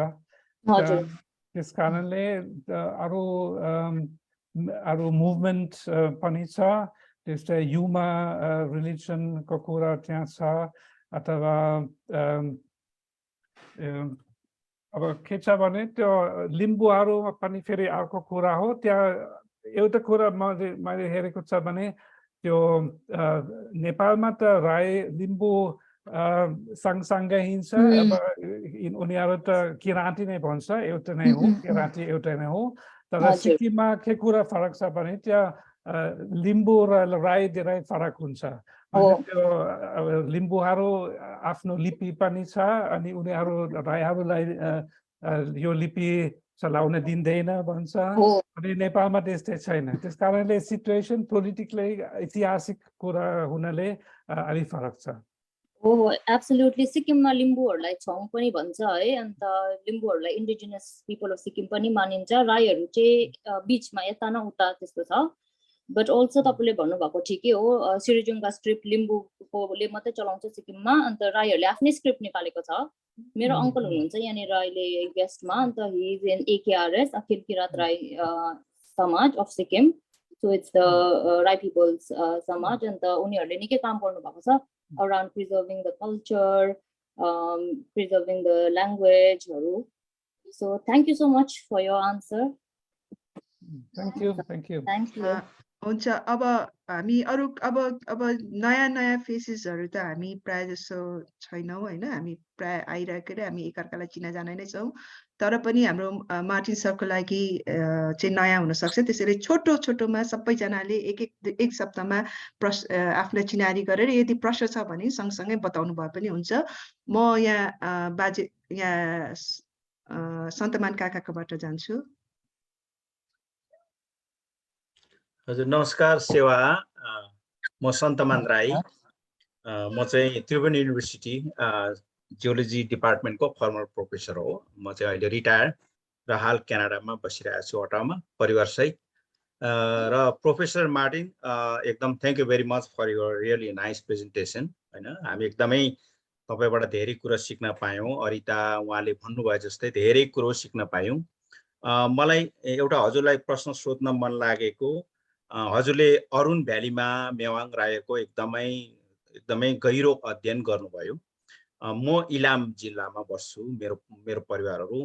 त्यस कारणले अरू मुभमेन्ट पनि छ त्यस्तै युमा रिलिजनको कुरा त्यहाँ छ अथवा अब के छ भने त्यो लिम्बूहरू पनि फेरि अर्को कुरा हो त्यहाँ एउटा कुरा मैले हेरेको छ भने त्यो नेपालमा त राई लिम्बू सँगसँगै हिँड्छ अब उनीहरू त किराँती नै भन्छ एउटा नै हो किराँती एउटा नै हो तर सिक्किममा के कुरा फरक छ भने त्यहाँ लिम्बू र राई धेरै फरक हुन्छ त्यो लिम्बूहरू आफ्नो लिपि पनि छ अनि उनीहरू राईहरूलाई यो लिपि चलाउन दिँदैन भन्छ अनि नेपालमा त्यस्तै छैन त्यस कारणले सिचुएसन पोलिटिकली ऐतिहासिक कुरा हुनाले अलि फरक छ हो एब्सोल्युटली सिक्किममा लिम्बूहरूलाई छौँ पनि भन्छ है अन्त लिम्बूहरूलाई इन्डिजिनस पिपल अफ सिक्किम पनि मानिन्छ राईहरू चाहिँ बिचमा यता न उता त्यस्तो छ बट अल्सो तपाईँले भन्नुभएको ठिकै हो सिरिजुङका स्क्रिप्ट लिम्बूकोले मात्रै चलाउँछ सिक्किममा अन्त राईहरूले आफ्नै स्क्रिप्ट निकालेको छ मेरो अङ्कल हुनुहुन्छ यहाँनिर अहिले गेस्टमा अन्त he is in AKRS Akhil Kirat Rai Samaj of Sikkim so it's the Rai peoples Samaj अन्त उनीहरूले निकै काम गर्नुभएको छ around preserving the culture, preserving the language. So thank you so much for your answer. Thank you. Thank you. Thank you. हुन्छ अब हामी अरू अब नयाँ फेसेसहरू त हामी प्राय जसो छैनौँ होइन हामी प्राय आइरहेको हामी एकअर्कालाई चिनाजाना नै छौँ तर पनि हाम्रो मार्टिन सरको लागि चाहिँ नयाँ हुनसक्छ त्यसैले छोटोमा सबैजनाले एक सप्ताहमा आफूलाई चिनारी गरेर यदि प्रश्न छ भने सँगसँगै बताउनु भए पनि हुन्छ म यहाँ बाजे यहाँ सन्तमान काकाकोबाट जान्छु हजुर नमस्कार सेवा म सन्तमान राई म चाहिँ त्रिभुवन युनिभर्सिटी जियोलोजी डिपार्टमेन्टको फर्मर प्रोफेसर हो म चाहिँ अहिले रिटायर्ड र हाल क्यानाडामा बसिरहेको छु ओटावामा परिवारसहित र प्रोफेसर मार्टिन एकदम thank you very much for your really nice presentation हैन हामी एकदमै तपाईबाट धेरै कुरा सिक्न पायौं अरिता उहाँले भन्नुभयो जस्तै धेरै कुरा सिक्न पायौं मलाई एउटा हजुरलाई प्रश्न सोध्न मन लागेको हजुरले अरुण भ्यालीमा मेवाङ राईको एकदमै गहिरो अध्ययन गर्नुभयो म इलाम जिल्लामा बस्छु मेरो परिवारहरू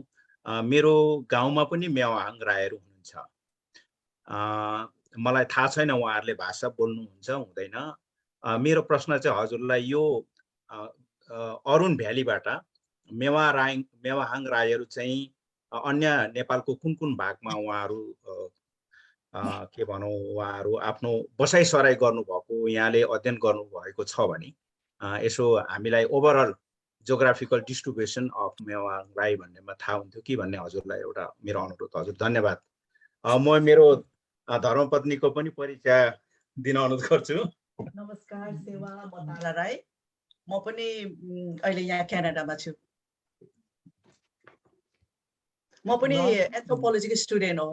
मेरो गाउँमा पनि मेवाङ राईहरू हुनुहुन्छ मलाई थाहा छैन उहाँहरूले भाषा बोल्नुहुन्छ हुँदैन मेरो प्रश्न चाहिँ हजुरलाई यो अरुण भ्यालीबाट मेवाङ राईहरू चाहिँ अन्य नेपालको कुन भागमा उहाँहरू के भनौं उहाँहरू आफ्नो बसाइसराई गर्नुभएको यहाँले अध्ययन गर्नुभएको छ भने यसो हामीलाई overall geographical distribution of Mewahang Rai भन्नेमा थाहा हुन्थ्यो कि भन्ने हजुरलाई एउटा मेरो अनुरोध हजुर धन्यवाद म मेरो धर्मपत्नीको पनि परिचय दिन अनुरोध गर्छु नमस्कार सेवा म तारा राई म पनि अहिले यहाँ क्यानाडामा छु म पनि एन्थ्रोपोलोजीको स्टुडेन्ट हो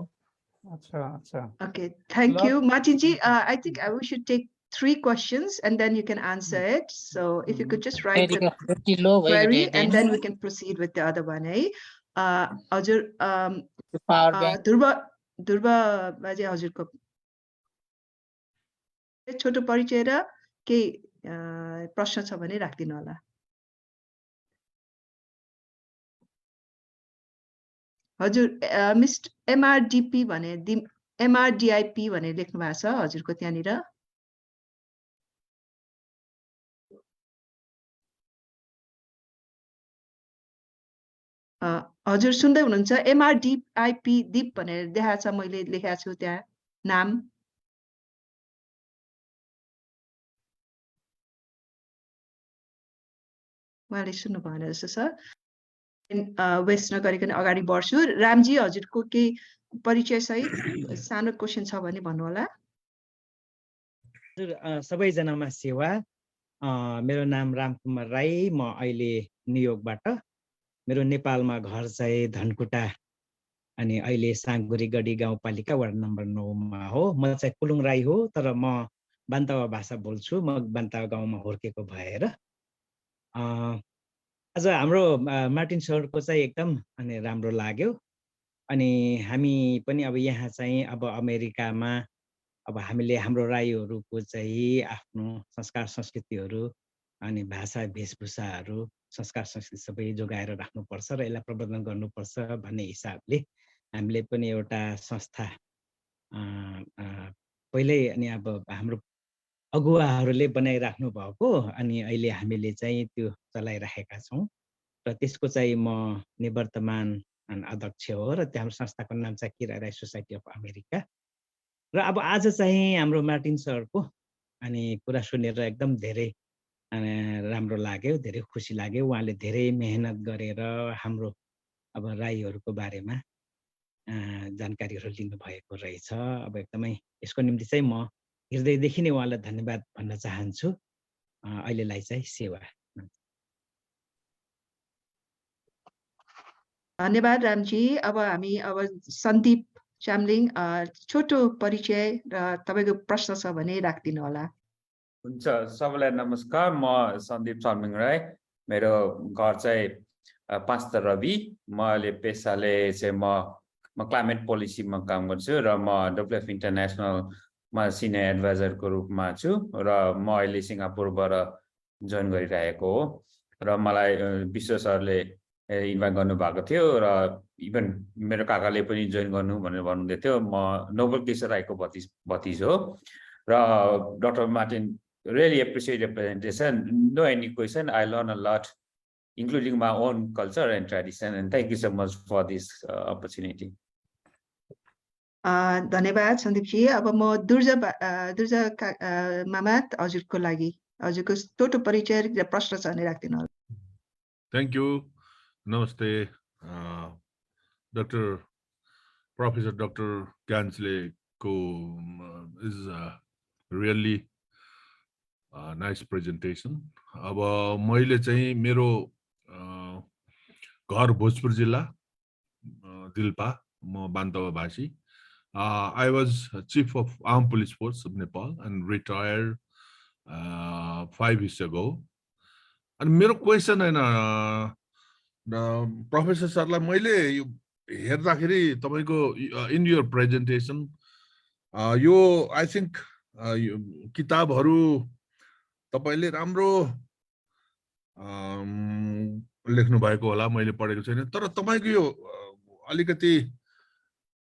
Okay, thank you. Martinji, I think we should take 3 questions and then you can answer it. So if you could just write the query and then we can proceed with the other one. Ajur, Durba Baje Ajurko. छोटो परिचय र केही प्रश्न छ भने राख्दिनु होला हजुर मिस्टर एमआरडीपी भने एमआरडीआईपी भने लेख्नु भएको छ हजुरको त्यहाँनिर हजुर सुन्दै हुनुहुन्छ एमआरडीआईपी दीप भनेर देखाएको छ मैले लेखेको छु त्यहाँ नाम उहाँले सुन्नु भएन जस्तो छ वेस्ट नगरिकन अगाडि बढ्छु रामजी हजुरको केही परिचय सहित सानो क्वेशन छ भने भन्नु होला हजुर सबैजनामा सेवा मेरो नाम रामकुमार राई म अहिले न्युयोर्कबाट मेरो नेपालमा घर चाहिँ धनकुटा अनि अहिले साङ्गुरी गढी गाउँपालिका वार्ड नम्बर 9 मा हो म चाहिँ कुलुङ राई हो तर म बान्तावा भाषा बोल्छु म बान्तावा गाउँमा हुर्केको भएर आज हाम्रो मार्टिन सरको चाहिँ एकदम अनि राम्रो लाग्यो अनि हामी पनि अब यहाँ चाहिँ अब अमेरिकामा अब हामीले हाम्रो राईहरूको चाहिँ आफ्नो संस्कार संस्कृतिहरू अनि भाषा वेशभूषाहरू संस्कार संस्कृति सबै जोगाएर राख्नुपर्छ र यसलाई प्रवर्धन गर्नुपर्छ भन्ने हिसाबले हामीले पनि एउटा संस्था पहिल्यै अनि अब हाम्रो अगुवाहरूले बनाइराख्नु भएको अनि अहिले हामीले चाहिँ त्यो चलाइराखेका छौँ र त्यसको चाहिँ म निवर्तमान अध्यक्ष हो र त्यो हाम्रो संस्थाको नाम चाहिँ किराती सोसाइटी अफ अमेरिका र अब आज चाहिँ हाम्रो मार्टिन सरको अनि कुरा सुनेर एकदम धेरै राम्रो लाग्यो धेरै खुसी लाग्यो उहाँले धेरै मेहनत गरेर हाम्रो अब राईहरूको बारेमा जानकारीहरू लिनुभएको रहेछ अब एकदमै यसको निम्ति चाहिँ म हृदयदेखि नै उहाँलाई धन्यवाद भन्न चाहन्छु अहिलेलाई चाहिँ सेवा धन्यवाद रामजी अब हामी अब सन्दीप चामलिङ छोटो परिचय र तपाईको प्रश्न छ भने राख्दिनु होला हुन्छ सबैलाई नमस्कार म सन्दीप चामलिङ राई मेरो घर चाहिँ पाँचतर रवि म अहिले पेसाले चाहिँ म क्लाइमेट पोलिसीमा काम गर्छु र म डब्ल्युएफ इन्टरनेसनलमा सिनियर एडभाइजरको रूपमा छु र म अहिले सिङ्गापुरबाट जोइन गरिरहेको हो र मलाई विश्व सरले इन्भाइट गर्नुभएको थियो र इभन मेरो काकाले पनि जोइन गर्नु भनेर भन्नुहुँदै थियो। म नोबल केशर राईको भतिज हो र Dr. Martin, really appreciate your presentation. No any question, I learned a lot, including my own culture and tradition, and thank you so much for this opportunity. धन्यवाद सन्दीपजी। अब म दुर्जा मामा हजुरको लागि हजुरको छोटो परिचय र प्रश्न छ भने राख्दिनु होला। Thank you. Namaste. Professor Dr. Gaenszle is really nice presentation. अब मैले चाहिँ मेरो घर भोजपुर जिल्ला दिल्पा, म बान्तवा भाषी। I was Chief of Armed Police Force of Nepal and retired 5 years ago. And मेरो क्वेसन हैन प्रोफेसर सरलाई मैले हेर्दाखेरि तपाईको इन योर प्रेजेन्टेसन यो आई थिंक किताबहरु तपाईले राम्रो लेख्नु भएको होला, मैले पढेको छैन। तर तपाईको यो अलिकति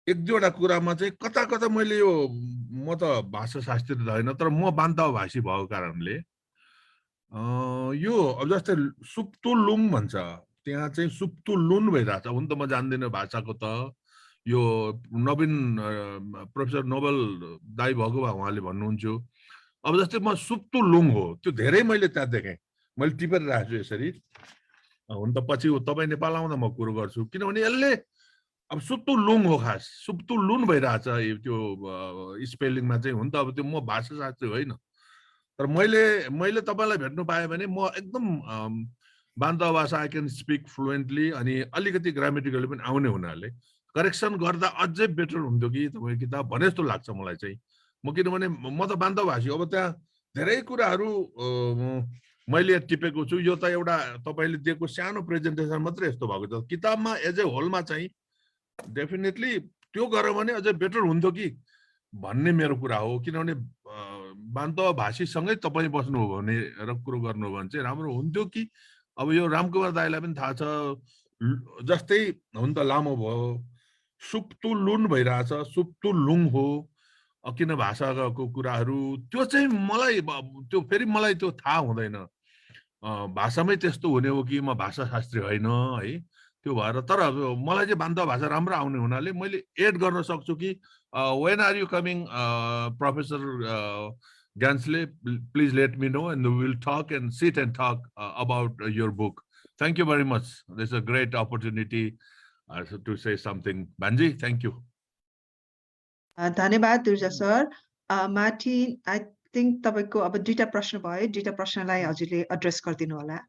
एक दुईवटा कुरामा चाहिँ कता कता मैले यो म त भाषा शास्त्री होइन, तर म बान्तवा भाषी भएको कारणले यो अब जस्तै सुप्तुलुङ भन्छ, त्यहाँ चाहिँ सुप्तुलुन भइरहेछ। हुन त म जान्दिनँ भाषाको त, यो नवीन प्रोफेसर नोबल दाई भएको भए उहाँले भन्नुहुन्थ्यो। अब जस्तै म सुप्तुलुङ हो, त्यो धेरै मैले त्यहाँ देखेँ, मैले टिपेर राखेछु यसरी। हुन त पछि तपाई नेपाल आउँदा म कुरो गर्छु, किनभने यसले अब सुप्तुलुङ हो, खास सुप्तुलुन भइरहेछ त्यो स्पेलिङमा चाहिँ। हुन त अब त्यो म भाषा शास्त्री होइन, तर मैले तपाईलाई भेट्नु पाएँ भने म एकदम बान्तवा भाषा आई क्यान स्पिक फ्लुएन्टली, अनि अलिकति ग्रामेटिकली पनि आउने हुनाले करेक्सन गर्दा अझै बेटर हुन्थ्यो कि तपाईको किताब भने जस्तो लाग्छ मलाई चाहिँ। म किनभने म त बान्तवा भाषी, अब त्यहाँ धेरै कुराहरू मैले टिपेको छु। यो त एउटा तपाईले दिएको सानो प्रेजेन्टेसन मात्रै यस्तो भएको छ, किताबमा एज ए होलमा चाहिँ डेफिनेटली त्यो गर्यो भने अझै बेटर हुन्थ्यो कि भन्ने मेरो कुरा हो। किनभने बान्तवा भाषीसँगै तपाईँ बस्नु हो भने र कुरो गर्नु हो भने चाहिँ राम्रो हुन्थ्यो कि। अब यो रामकुमार दाइलाई पनि थाहा छ, जस्तै हुन त लामो भयो, सुप्तुलुन भइरहेछ, सुप्तुलुङ हो, किन भाषाको कुराहरू त्यो चाहिँ मलाई त्यो फेरि मलाई त्यो थाहा हुँदैन, भाषामै त्यस्तो हुने हो कि म भाषा शास्त्री होइन है, त्यो भएर। तर मलाई चाहिँ बान्तवा भाषा राम्रो आउने हुनाले मैले एड गर्न सक्छु कि when are you coming, Professor Gaenszle, please let me know and we will talk and sit and talk about your book. Thank you very much. This is a great opportunity to say something. Banji, thank you. धन्यवाद Durjoy sir. Martin, I think तपाईको अब दुईटा प्रश्न भयो, दुईटा प्रश्नलाई हजुरले address गरिदिनु होला।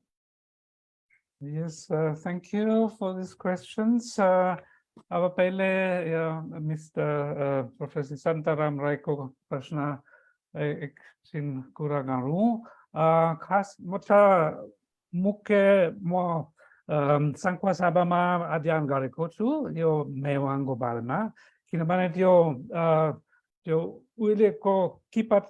Yes, thank you for these questions. अब पहिले मिस्टर प्रोफेसर शान्ताराम राईको प्रश्न एकछिन कुरा गरौँ। खास म मुख्य सङ्खुवा सभामा अध्ययन गरेको छु यो मेवाङको बारेमा, किनभने त्यो उहिलेको किपट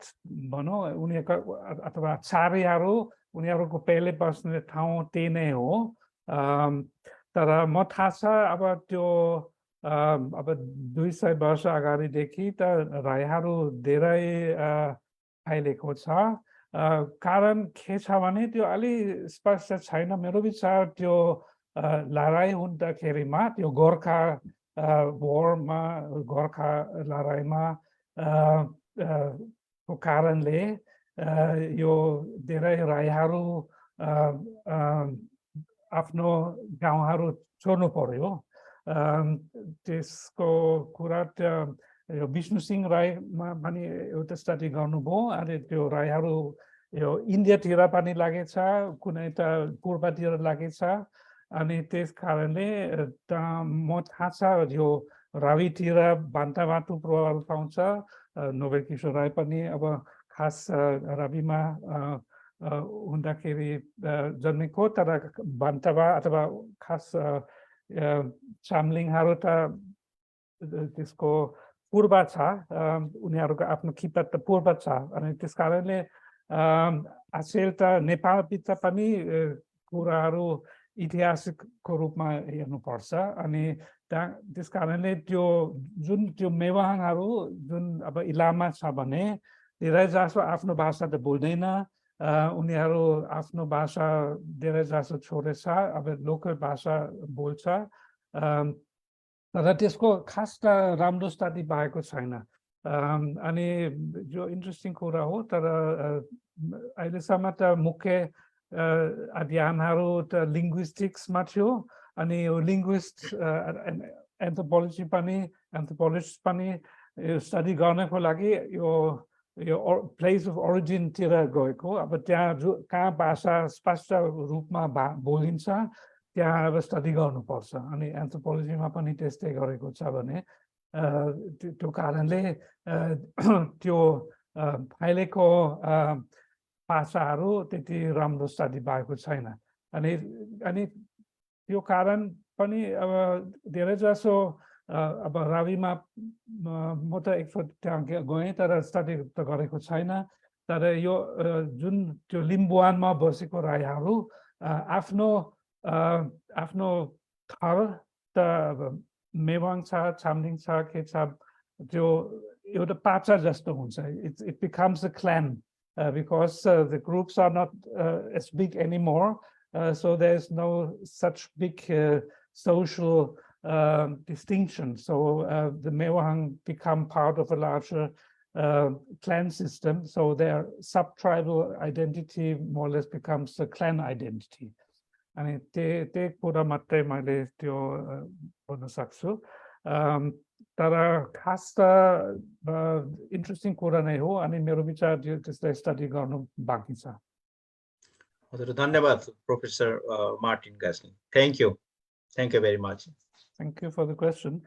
भनौँ उनीहरूको अथवा चारीहरू उनीहरूको पहिले बस्ने ठाउँ त्यही नै हो। तर म थाहा छ अब त्यो अब 200 वर्ष अगाडिदेखि त राईहरू धेरै फैलेको छ। कारण के छ भने त्यो अलि स्पष्ट छैन मेरो विचार। त्यो लडाइँ हुँदाखेरिमा त्यो गोर्खा वरमा, गोर्खा लडाइँमा को कारणले यो धेरै राईहरू आफ्नो गाउँहरू छोड्नु पर्यो। त्यसको कुरा यो विष्णु सिंह राईमा पनि एउटा स्टडी गर्नुभयो, अनि त्यो राईहरू यो इन्डियातिर पनि लागेछ, कुनै त पूर्वतिर लागेछ, अनि त्यस कारणले म थाहा छ यो रवितिर बान्तवा थुप्रोहरू पाउँछ। नोबेल किशोर राई पनि अब खास रविमा हुँदाखेरि जन्मेको, तर बान्तवा अथवा खास चामलिङहरू त त्यसको पूर्व छ, उनीहरूको आफ्नो किपट त पूर्व छ। अनि त्यस कारणले अचेल त नेपालभित्र पनि कुराहरू ऐतिहासिकको रूपमा हेर्नुपर्छ अनि त्यस कारणले त्यो मेवाङहरू जुन अब इलाममा छ भने धेरै जसो आफ्नो भाषा त बोल्दैन उनीहरू आफ्नो भाषा धेरै जसो छोडेछ अब लोकल भाषा बोल्छ तर त्यसको खास त राम्रो स्टडी भएको छैन अनि यो इन्ट्रेस्टिङ कुरा हो तर अहिलेसम्म त मुख्य अध्ययनहरू त लिङ्ग्विस्टिक्समा थियो अनि यो लिङ्ग्विस्ट एन्थ्रोपोलोजिस्ट पनि स्टडी गर्नको लागि यो प्लेस अफ ओरिजिनतिर गएको अब त्यहाँ कहाँ भाषा स्पष्ट रूपमा बोलिन्छ त्यहाँ अब स्टडी गर्नुपर्छ अनि एन्थ्रोपोलोजीमा पनि त्यस्तै गरेको छ भने त्यो कारणले त्यो अहिलेको भाषाहरू त्यति राम्रो स्टडी भएको छैन अनि त्यो कारण पनि अब धेरै जसो अब रावीमा म त एकपल्ट त्यहाँ गएँ तर स्टडी त गरेको छैन तर यो जुन त्यो लिम्बुवानमा बसेको राईहरू आफ्नो थर त मेवाङ छ छामलिङ छ के छ त्यो एउटा पाचा जस्तो हुन्छ it becomes a clan because the groups are not as big anymore so there's no such big social distinction so the Mewang become part of a larger clan system so their sub-tribal identity more or less becomes a clan identity अनि त्यही कुरा मात्रै मैले त्यो भन्न सक्छु तर खास त इन्ट्रेस्टिङ कुरा नै हो अनि मेरो विचार त्यसलाई स्टडी गर्नु बाँकी छ हजुर धन्यवाद professor Martin Gaenszle thank you very much thank you for the question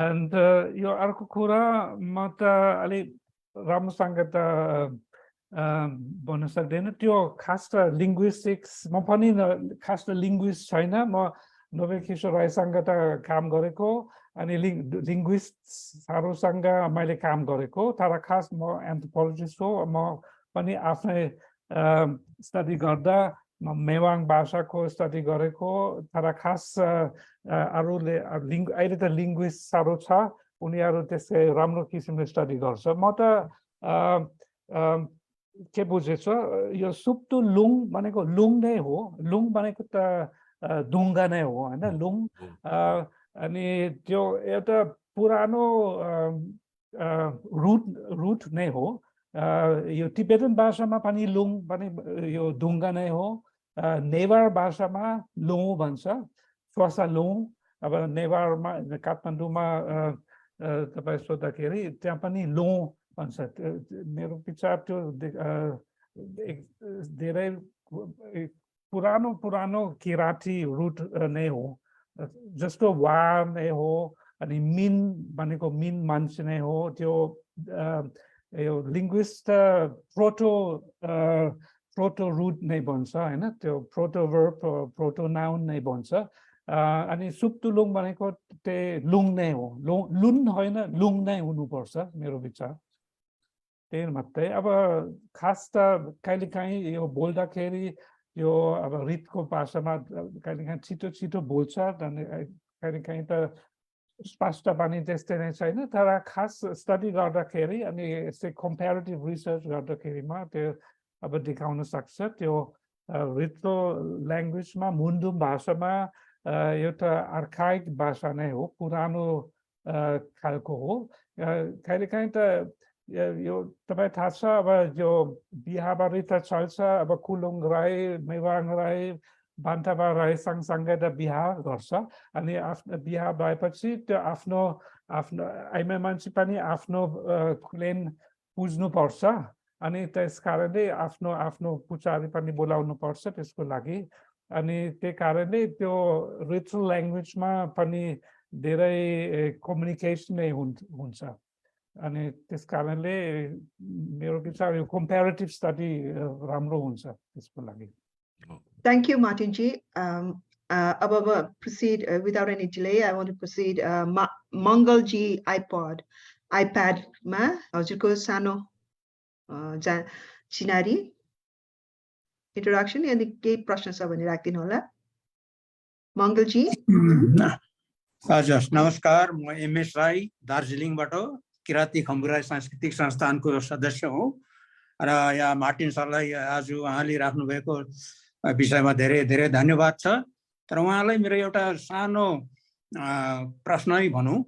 and यो अर्को कुरा म त अलि राम्रोसँग त भन्न सक्दैन त्यो खास त लिङ्ग्विस्टिक्स म पनि खास त लिङ्ग्विस्ट छैन म नोबेल किशोर राईसँग त काम गरेको अनि लिङ्ग्विस्टहरूसँग मैले काम गरेको तर खास म एन्थ्रोपोलोजिस्ट हो म पनि आफ्नै स्टडी गर्दा म मेवाङ भाषाको स्टडी गरेको तर खास अरूले अहिले त लिङ्ग्विस्टहरू छ उनीहरू त्यसै राम्रो किसिमले स्टडी गर्छ म त के बुझेछ यो सुप्तु लुङ भनेको लुङ नै हो लुङ भनेको त डुङ्गा नै हो होइन लुङ अनि त्यो एउटा पुरानो रुट नै हो यो टिबेटन भाषामा पनि लुङ पनि यो डुङ्गा नै हो नेवार भाषामा लुङ भन्छ स्वासा लुङ अब नेवारमा काठमाडौँमा तपाईँ सोद्धाखेरि त्यहाँ पनि लुङ भन्छ मेरो विचार त्यो धेरै पुरानो किराती रुट नै हो जस्तो वा नै हो अनि मिन भनेको मिन मान्छे नै हो त्यो यो लिङ्ग्विस्ट प्रोटो रुट नै भन्छ होइन त्यो प्रोटो वर्ब प्रोटो नाउन नै भन्छ अनि सुप्तुलुङ भनेको त्यही लुङ नै हो लुन होइन लुङ नै हुनुपर्छ मेरो विचार त्यही मात्रै अब खास त कहिलेकाहीँ यो बोल्दाखेरि यो अब रितको भाषामा कहिलेकाहीँ छिटो बोल्छ कहिलेकाहीँ त स्पष्ट पनि त्यस्तै नै छैन तर खास स्टडी गर्दाखेरि अनि यस्तै कम्पेरिटिभ रिसर्च गर्दाखेरिमा त्यो अब देखाउन सक्छ त्यो रितो ल्याङ्ग्वेजमा मुन्डुम भाषामा एउटा आर्काइक भाषा नै हो पुरानो खालको हो कहिलेकाहीँ त यो तपाईँ थाहा छ अब यो बिहाबारी त चल्छ अब कुलुङ राई मेवाङ राई बान्तावा राई सँगसँगै त बिहा गर्छ अनि आफ्नो बिहा भएपछि त्यो आफ्नो आइमा मान्छे पनि आफ्नो क्लेन पुज्नुपर्छ अनि त्यस कारणले आफ्नो पुजारी पनि बोलाउनु पर्छ त्यसको लागि अनि त्यही कारणले त्यो रिचुअल ल्याङ्ग्वेजमा पनि धेरै कम्युनिकेसन नै हुन्छ अनि त्यस कारणले मेरो विचार यो कम्पेरिटिभ स्टडी राम्रो हुन्छ त्यसको लागि Thank you, Martinji. Proceed without any delay. I want to proceed. Mangalji iPad ma हजुरको सानो चिनारी introduction अनि केही प्रश्न छ भने राख्दिनु होला मङ्गलजी हजुर नमस्कार, म एमएस राई दार्जिलिङबाट किराती खम्बुराई सांस्कृतिक संस्थानको सदस्य हुँ र यहाँ मार्टिन सरलाई आज उहाँले राख्नुभएको विषयमा धेरै धेरै धन्यवाद छ। तर उहाँलाई मेरो एउटा सानो प्रश्नै भनौँ,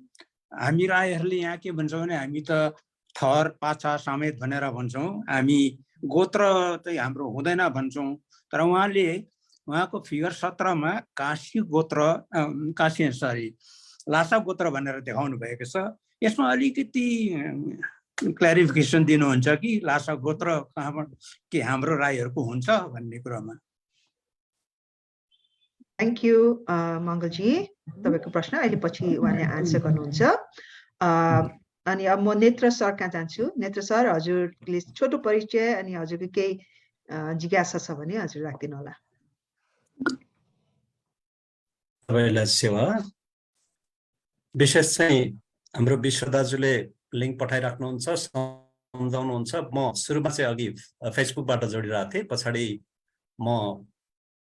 हामी राईहरूले यहाँ के भन्छौँ भने हामी त थर पाछा समेत भनेर भन्छौँ, हामी गोत्र चाहिँ हाम्रो हुँदैन भन्छौँ। तर उहाँले उहाँको फिगर 17 मा काशी गोत्र लासा गोत्र भनेर देखाउनु भएको छ। यसमा अलिकति क्ल्यारिफिकेसन दिनुहुन्छ कि लासा गोत्र कहाँबाट के हाम्रो राईहरूको हुन्छ भन्ने कुरामा। थ्याङ्क यू मङ्गलजी, तपाईँको प्रश्न अहिले पछि उहाँले आन्सर गर्नुहुन्छ। अनि अब म नेत्र सर कहाँ जान्छु। नेत्र सर, हजुरले छोटो परिचय अनि हजुरको केही जिज्ञासा छ भने हजुर राखिदिनु होला। सबैलाई सेवा। विशेष चाहिँ हाम्रो विश्व दाजुले लिङ्क पठाइराख्नुहुन्छ, सम्झाउनुहुन्छ। म सुरुमा चाहिँ अघि फेसबुकबाट जोडिरहेको थिएँ, पछाडि म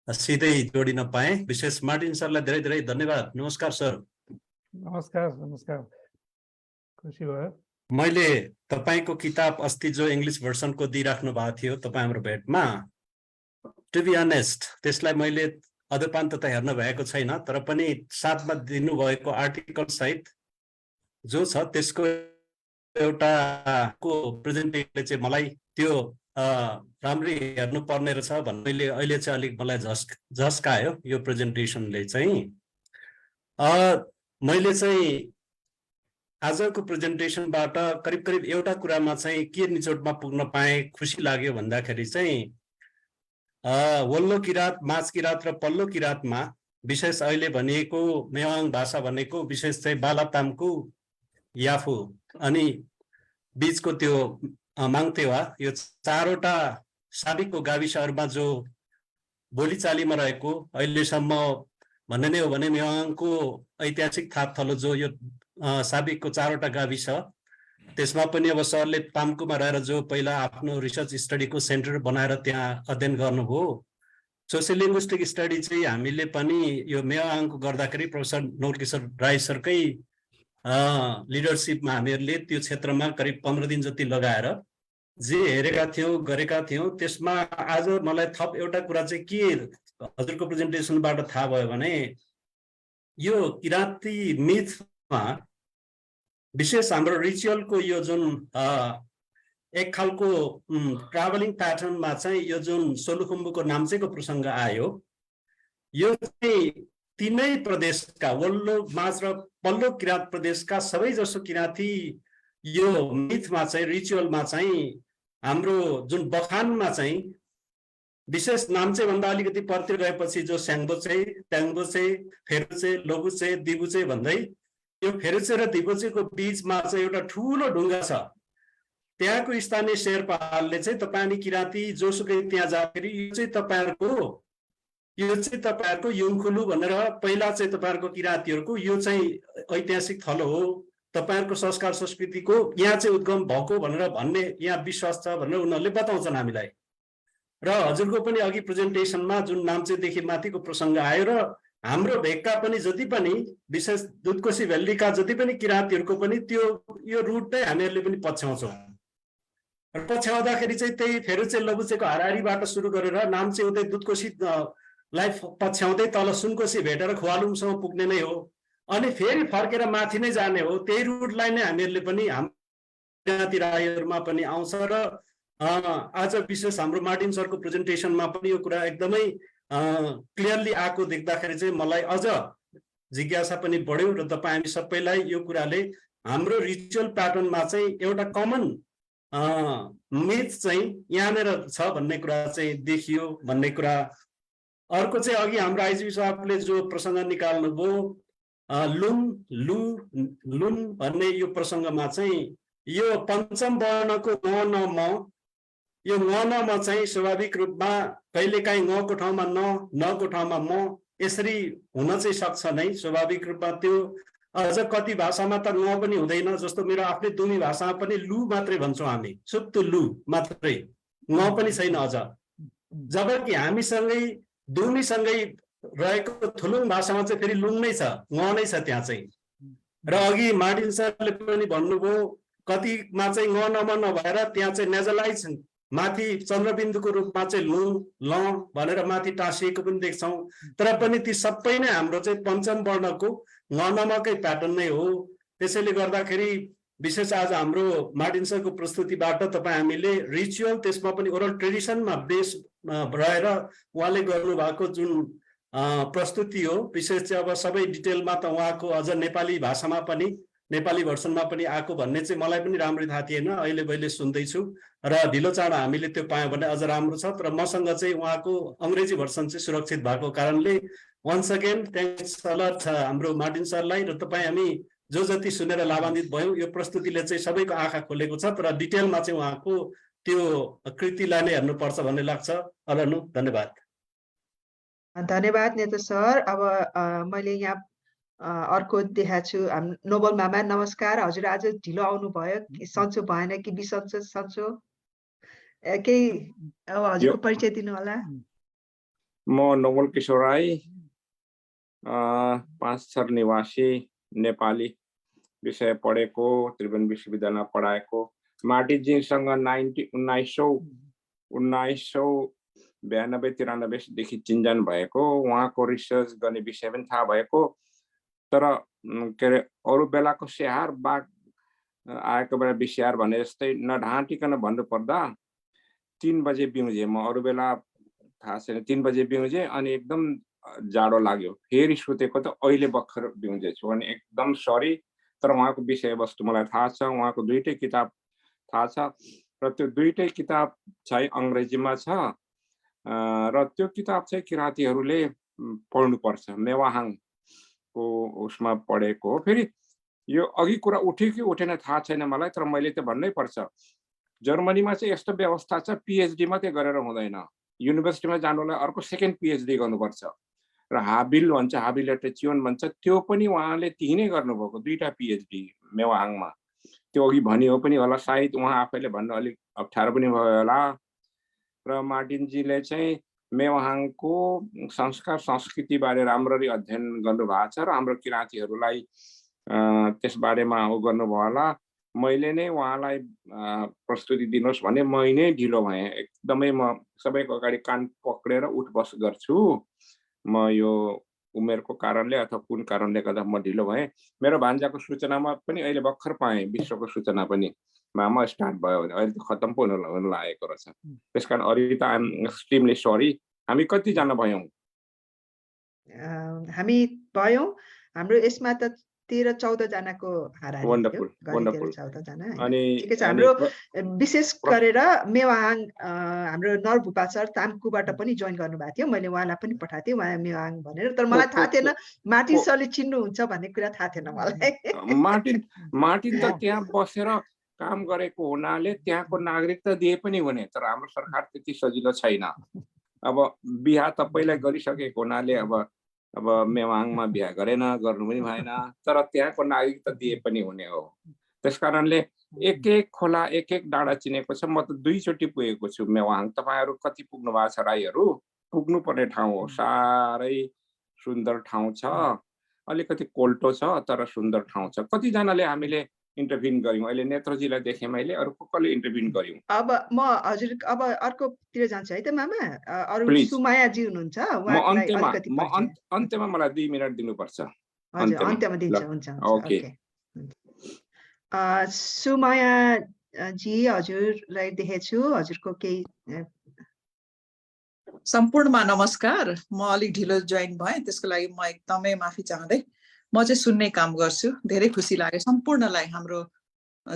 सिधै जोडिन पाएँ। विशेष मार्टिन सरलाई धेरै धेरै धन्यवाद। नमस्कार सर। नमस्कार नमस्कार, खुसी भयो। मैले तपाईँको किताब अस्ति जो इङ्ग्लिस भर्सनको दिइराख्नु भएको थियो तपाईँ हाम्रो भेटमा, टु बी अनेस्ट त्यसलाई मैले अधपान्त त हेर्न भएको छैन, तर पनि साथमा दिनुभएको आर्टिकल सहित जो छ त्यसको एउटा प्रेजेन्टेसनले चाहिँ मलाई त्यो राम्ररी हेर्नु पर्ने रहेछ भन्ने अहिले चाहिँ अलिक मलाई झस्कायो यो प्रेजेन्टेसनले चाहिँ। मैले चाहिँ आजको प्रेजेन्टेसनबाट करिब करिब एउटा कुरामा चाहिँ के निचोडमा पुग्न पाएँ, खुसी लाग्यो भन्दाखेरि चाहिँ वल्लो किरात, माझ किरात र पल्लो किरातमा विशेष अहिले भनिएको मेवाङ भाषा भनेको विशेष चाहिँ बालातामको याफु अनि बीचको त्यो माङतेवा, यो चारवटा साबिकको गाविसहरूमा जो बोलीचालीमा रहेको अहिलेसम्म भन्ने नै हो भने मेवाङको ऐतिहासिक थाप थलो जो यो साबिकको चारवटा गाविस, त्यसमा पनि अब सरले ताम्कुमा रहेर जो पहिला आफ्नो रिसर्च स्टडीको सेन्टर बनाएर त्यहाँ अध्ययन गर्नुभयो, सोसियल लिङ्ग्विस्टिक स्टडी चाहिँ हामीले पनि यो मेवाङको गर्दाखेरि प्रोफेसर नवलकिशोर राई सरकै लिडरसिपमा हामीहरूले त्यो क्षेत्रमा करिब 15 दिन जति लगाएर जे हेरेका थियौँ गरेका थियौँ। त्यसमा आज मलाई थप एउटा कुरा चाहिँ के हजुरको प्रेजेन्टेसनबाट थाहा भयो भने यो किराँती मिथमा विशेष हाम्रो रिचुअलको यो जुन एक खालको ट्राभलिङ प्याटर्नमा चाहिँ यो जुन सोलुखुम्बुको नाम्चेको प्रसङ्ग आयो, यो चाहिँ तीनै प्रदेशका वल्लो, माझ र पल्लो किराँत प्रदेशका सबैजसो किराँती यो मिथमा चाहिँ रिचुअलमा चाहिँ हाम्रो जुन बखानमा चाहिँ विशेष नाम्चे भन्दा अलिकति परतिर गएपछि जो स्याङ्बोचे, ट्याङ्बोचे, फेरुचे, लोबुचे, दिबुचे भन्दै यो फेरुचे र दिबुचेको बीचमा चाहिँ एउटा ठुलो ढुङ्गा छ। त्यहाँको स्थानीय शेर्पाहरूले चाहिँ तपाईँ किराँती जोसुकै त्यहाँ जाँदाखेरि यो चाहिँ तपाईँहरूको युङखुलु भनेर पहिला चाहिँ तपाईँहरूको किराँतीहरूको यो चाहिँ ऐतिहासिक थलो हो, तपाईँहरूको संस्कार संस्कृतिको यहाँ चाहिँ उद्गम भएको भनेर भन्ने यहाँ विश्वास छ भनेर उनीहरूले बताउँछन् हामीलाई। र हजुरको पनि अघि प्रेजेन्टेसनमा जुन नाम्चेदेखि माथिको प्रसङ्ग आयो र हाम्रो भेगका पनि जति पनि विशेष दुधकोशी भ्यालीका जति पनि किराँतीहरूको पनि त्यो यो रुट नै हामीहरूले पनि पछ्याउँछौँ। र पछ्याउँदाखेरि चाहिँ त्यही फेरुचे लबुचेको हाराहारीबाट सुरु गरेर नाम्चे हुँदै दुधकोशी लाई पछ्याउँदै तल सुनकोशी भेटेर खुवालुङसम्म पुग्ने नै हो, अनि फेरि फर्केर माथि नै जाने हो। त्यही रुटलाई नै हामीहरूले पनि हाम्रो राईहरूमा पनि आउँछ। र आज विशेष हाम्रो मार्टिन सरको प्रेजेन्टेसनमा पनि यो कुरा एकदमै क्लियरली आएको देख्दाखेरि चाहिँ मलाई अझ जिज्ञासा पनि बढ्यो र तपाईँ हामी सबैलाई यो कुराले हाम्रो रिचुअल प्याटर्नमा चाहिँ एउटा कमन मिथ चाहिँ यहाँनिर छ भन्ने कुरा चाहिँ देखियो भन्ने कुरा। अर्को चाहिँ अघि हाम्रो आइजी साहबले जो प्रसङ्ग निकाल्नुभयो लुङ लु लुन भन्ने यो प्रसङ्गमा चाहिँ यो पञ्चम वर्णको म यो नमा चाहिँ स्वाभाविक रूपमा कहिलेकाहीँ ङको ठाउँमा नको ठाउँमा म यसरी हुन चाहिँ सक्छ नै स्वाभाविक रूपमा। त्यो अझ कति भाषामा त ङ पनि हुँदैन, जस्तो मेरो आफ्नै दुमी भाषामा पनि लु मात्रै भन्छौँ हामी, सुत्तु लु मात्रै, ङ पनि छैन अझ। जबकि हामीसँगै दुमीसँगै रहेको थुलुङ भाषामा चाहिँ फेरि लुङ नै छ, ङ नै छ त्यहाँ चाहिँ। र अघि मार्टिन सरले पनि भन्नुभयो कतिमा चाहिँ ङ नमा नभएर त्यहाँ चाहिँ नेजलाइज माथि चन्द्रबिन्दुको रूपमा चाहिँ लुङ ल भनेर माथि टाँसिएको पनि देख्छौँ। तर पनि ती सबै नै हाम्रो चाहिँ पञ्चम वर्णको ङ नमकै प्याटर्न नै हो। त्यसैले गर्दाखेरि विशेष आज हाम्रो मार्टिन सरको प्रस्तुतिबाट तपाईँ हामीले रिचुअल त्यसमा पनि ओरल ट्रेडिसनमा बेस रहेर उहाँले गर्नुभएको जुन प्रस्तुति हो, विशेष चाहिँ अब सबै डिटेलमा त उहाँको अझ नेपाली भाषामा पनि नेपाली भर्सनमा पनि आएको भन्ने चाहिँ मलाई पनि राम्ररी थाहा थिएन, अहिले मैले सुन्दैछु र ढिलो चाँडो हामीले त्यो पायौँ भने अझ राम्रो छ। तर मसँग चाहिँ उहाँको अङ्ग्रेजी भर्सन चाहिँ सुरक्षित भएको कारणले वन्स अगेन थ्याङ्क्स अलट हाम्रो मार्टिन सरलाई। र तपाईँ हामी जो जति सुनेर लाभान्वित भयौँ, यो प्रस्तुतिले चाहिँ सबैको आँखा खोलेको छ। तर डिटेलमा चाहिँ उहाँको त्यो कृतिलाई नै हेर्नुपर्छ भन्ने लाग्छ। अरनु धन्यवाद। धन्यवाद नेता सर। अब मैले यहाँ अर्को देखाएको छु नोबल मामा, नमस्कार। हजुर आज ढिलो आउनु भयो, सन्चो भएन कि बिसन्चो सन्चो केही? अब हजुरको परिचय दिनु होला। म नोबल किशोर राई, 5 थर निवासी, नेपाली विषय पढेको, त्रिभुवन विश्वविद्यालयमा पढाएको। मार्टिनजीसँग 1992-93 देखि चिन्जान भएको, उहाँको रिसर्च गर्ने विषय पनि थाहा भएको। तर के अरे अरू बेलाको स्याहार बाघ आएको बेला बिस्याहार भने जस्तै नढाँटिकन भन्नुपर्दा 3 बजे बिउजे। म अरू बेला थाहा छैन, 3 बजे बिउजे अनि एकदम जाडो लाग्यो, फेरि सुतेको त अहिले भर्खर बिउजेछु अनि एकदम सरी। तर उहाँको विषयवस्तु मलाई थाहा छ, उहाँको 2टै किताब थाहा छ र त्यो 2टै किताब चाहिँ अङ्ग्रेजीमा छ र त्यो किताब चाहिँ किराँतीहरूले पढ्नुपर्छ। मेवाहाङको उसमा पढेको हो। फेरि यो अघि कुरा उठ्यो कि उठेन थाहा छैन मलाई, तर मैले त भन्नै पर्छ। जर्मनीमा चाहिँ यस्तो व्यवस्था छ, पिएचडी मात्रै गरेर हुँदैन, युनिभर्सिटीमा जानुलाई अर्को सेकेन्ड पिएचडी गर्नुपर्छ। र हाबिल भन्छ, हाबिलिटेसन भन्छ, त्यो पनि उहाँले त्यही नै गर्नुभएको, 2टा पिएचडी मेवाहाङमा। त्यो अघि भनियो पनि होला, सायद उहाँ आफैले भन्न अलिक अप्ठ्यारो पनि भयो होला। र मार्टिनजीले चाहिँ मेवाहाङको संस्कार संस्कृतिबारे राम्ररी अध्ययन गर्नुभएको छ र हाम्रो किराँतीहरूलाई त्यसबारेमा गर्नुभयो होला। मैले नै उहाँलाई प्रस्तुति दिनुहोस् भने मै नै ढिलो भएँ, एकदमै म सबैको अगाडि कान पक्रेर उठबस गर्छु। म यो उमेरको कारणले अथवा कुन कारणले गर्दा म ढिलो भएँ। मेरो भान्जाको सूचनामा पनि अहिले भर्खर पाएँ, विश्वको सूचना पनि मामा स्टार्ट भयो भने अहिले त खत्तम पो हुन लागेको रहेछ। त्यसकारण अहिले त आइएम एक्सट्रिमली सरी। हामी कतिजना भयौँ? हामी भयौँ, हाम्रो यसमा त 13-14 जनाको हाराहारी थियो। वन्डरफुल। 14 जना। अनि ठिकै छ। हाम्रो विशेष गरेर मेवाहाङ हाम्रो नरभूपा सर तामकुबाट पनि जोइन गर्नुभएको थियो। मैले उहाँलाई पनि पठाएको थिएँ, उहाँ मेवाहाङ भनेर। तर मलाई थाहा थिएन मार्टिन सरले चिन्नुहुन्छ भन्ने कुरा थाहा थिएन मलाई। मार्टिन त त्यहाँ बसेर काम गरेको हुनाले त्यहाँको नागरिकता दिए पनि हुने, तर हाम्रो सरकार त्यति सजिलो छैन। अब बिहा त पहिला गरिसकेको हुनाले अब मेवाहाङमा बिहा गरेन, गर्नु पनि भएन, तर त्यहाँको नागरिकता दिए पनि हुने हो। त्यसकारणले एक एक खोला एक एक डाँडा चिनेको छ। म त 2 चोटि पुगेको छु मेवाहाङ। तपाईहरु कति पुग्नु भएको छ? राईहरु पुग्नु पर्ने ठाउँ हो, साह्रै सुन्दर ठाउँ छ, अलिकति कोल्टो छ तर सुन्दर ठाउँ छ। कति जनाले हामीले इन्टरभ्युन गर्यौं, अहिले नेत्रजीलाई देखेँ मैले, अरु कसले इन्टरभ्युन गर्यौं? अब म हजुर अब अर्कोतिर जान्छु है त मामा। अरु सुमाया जी हुनुहुन्छ, उहाँलाई अलिकति परिचय। अन्त्यमा मलाई 2 मिनेट दिनुपर्छ। हजुर अन्त्यमा दिन्छ, हुन्छ ओके। सुमाया जी हजुरलाई देखेछु, हजुरको केही? सम्पूर्णमा नमस्कार। म अलिक ढिलो जोइन भएँ, त्यसको लागि म एकदमै माफी चाहँदै। म चाहिँ सुन्ने काम गर्छु। धेरै खुसी लाग्यो। सम्पूर्णलाई हाम्रो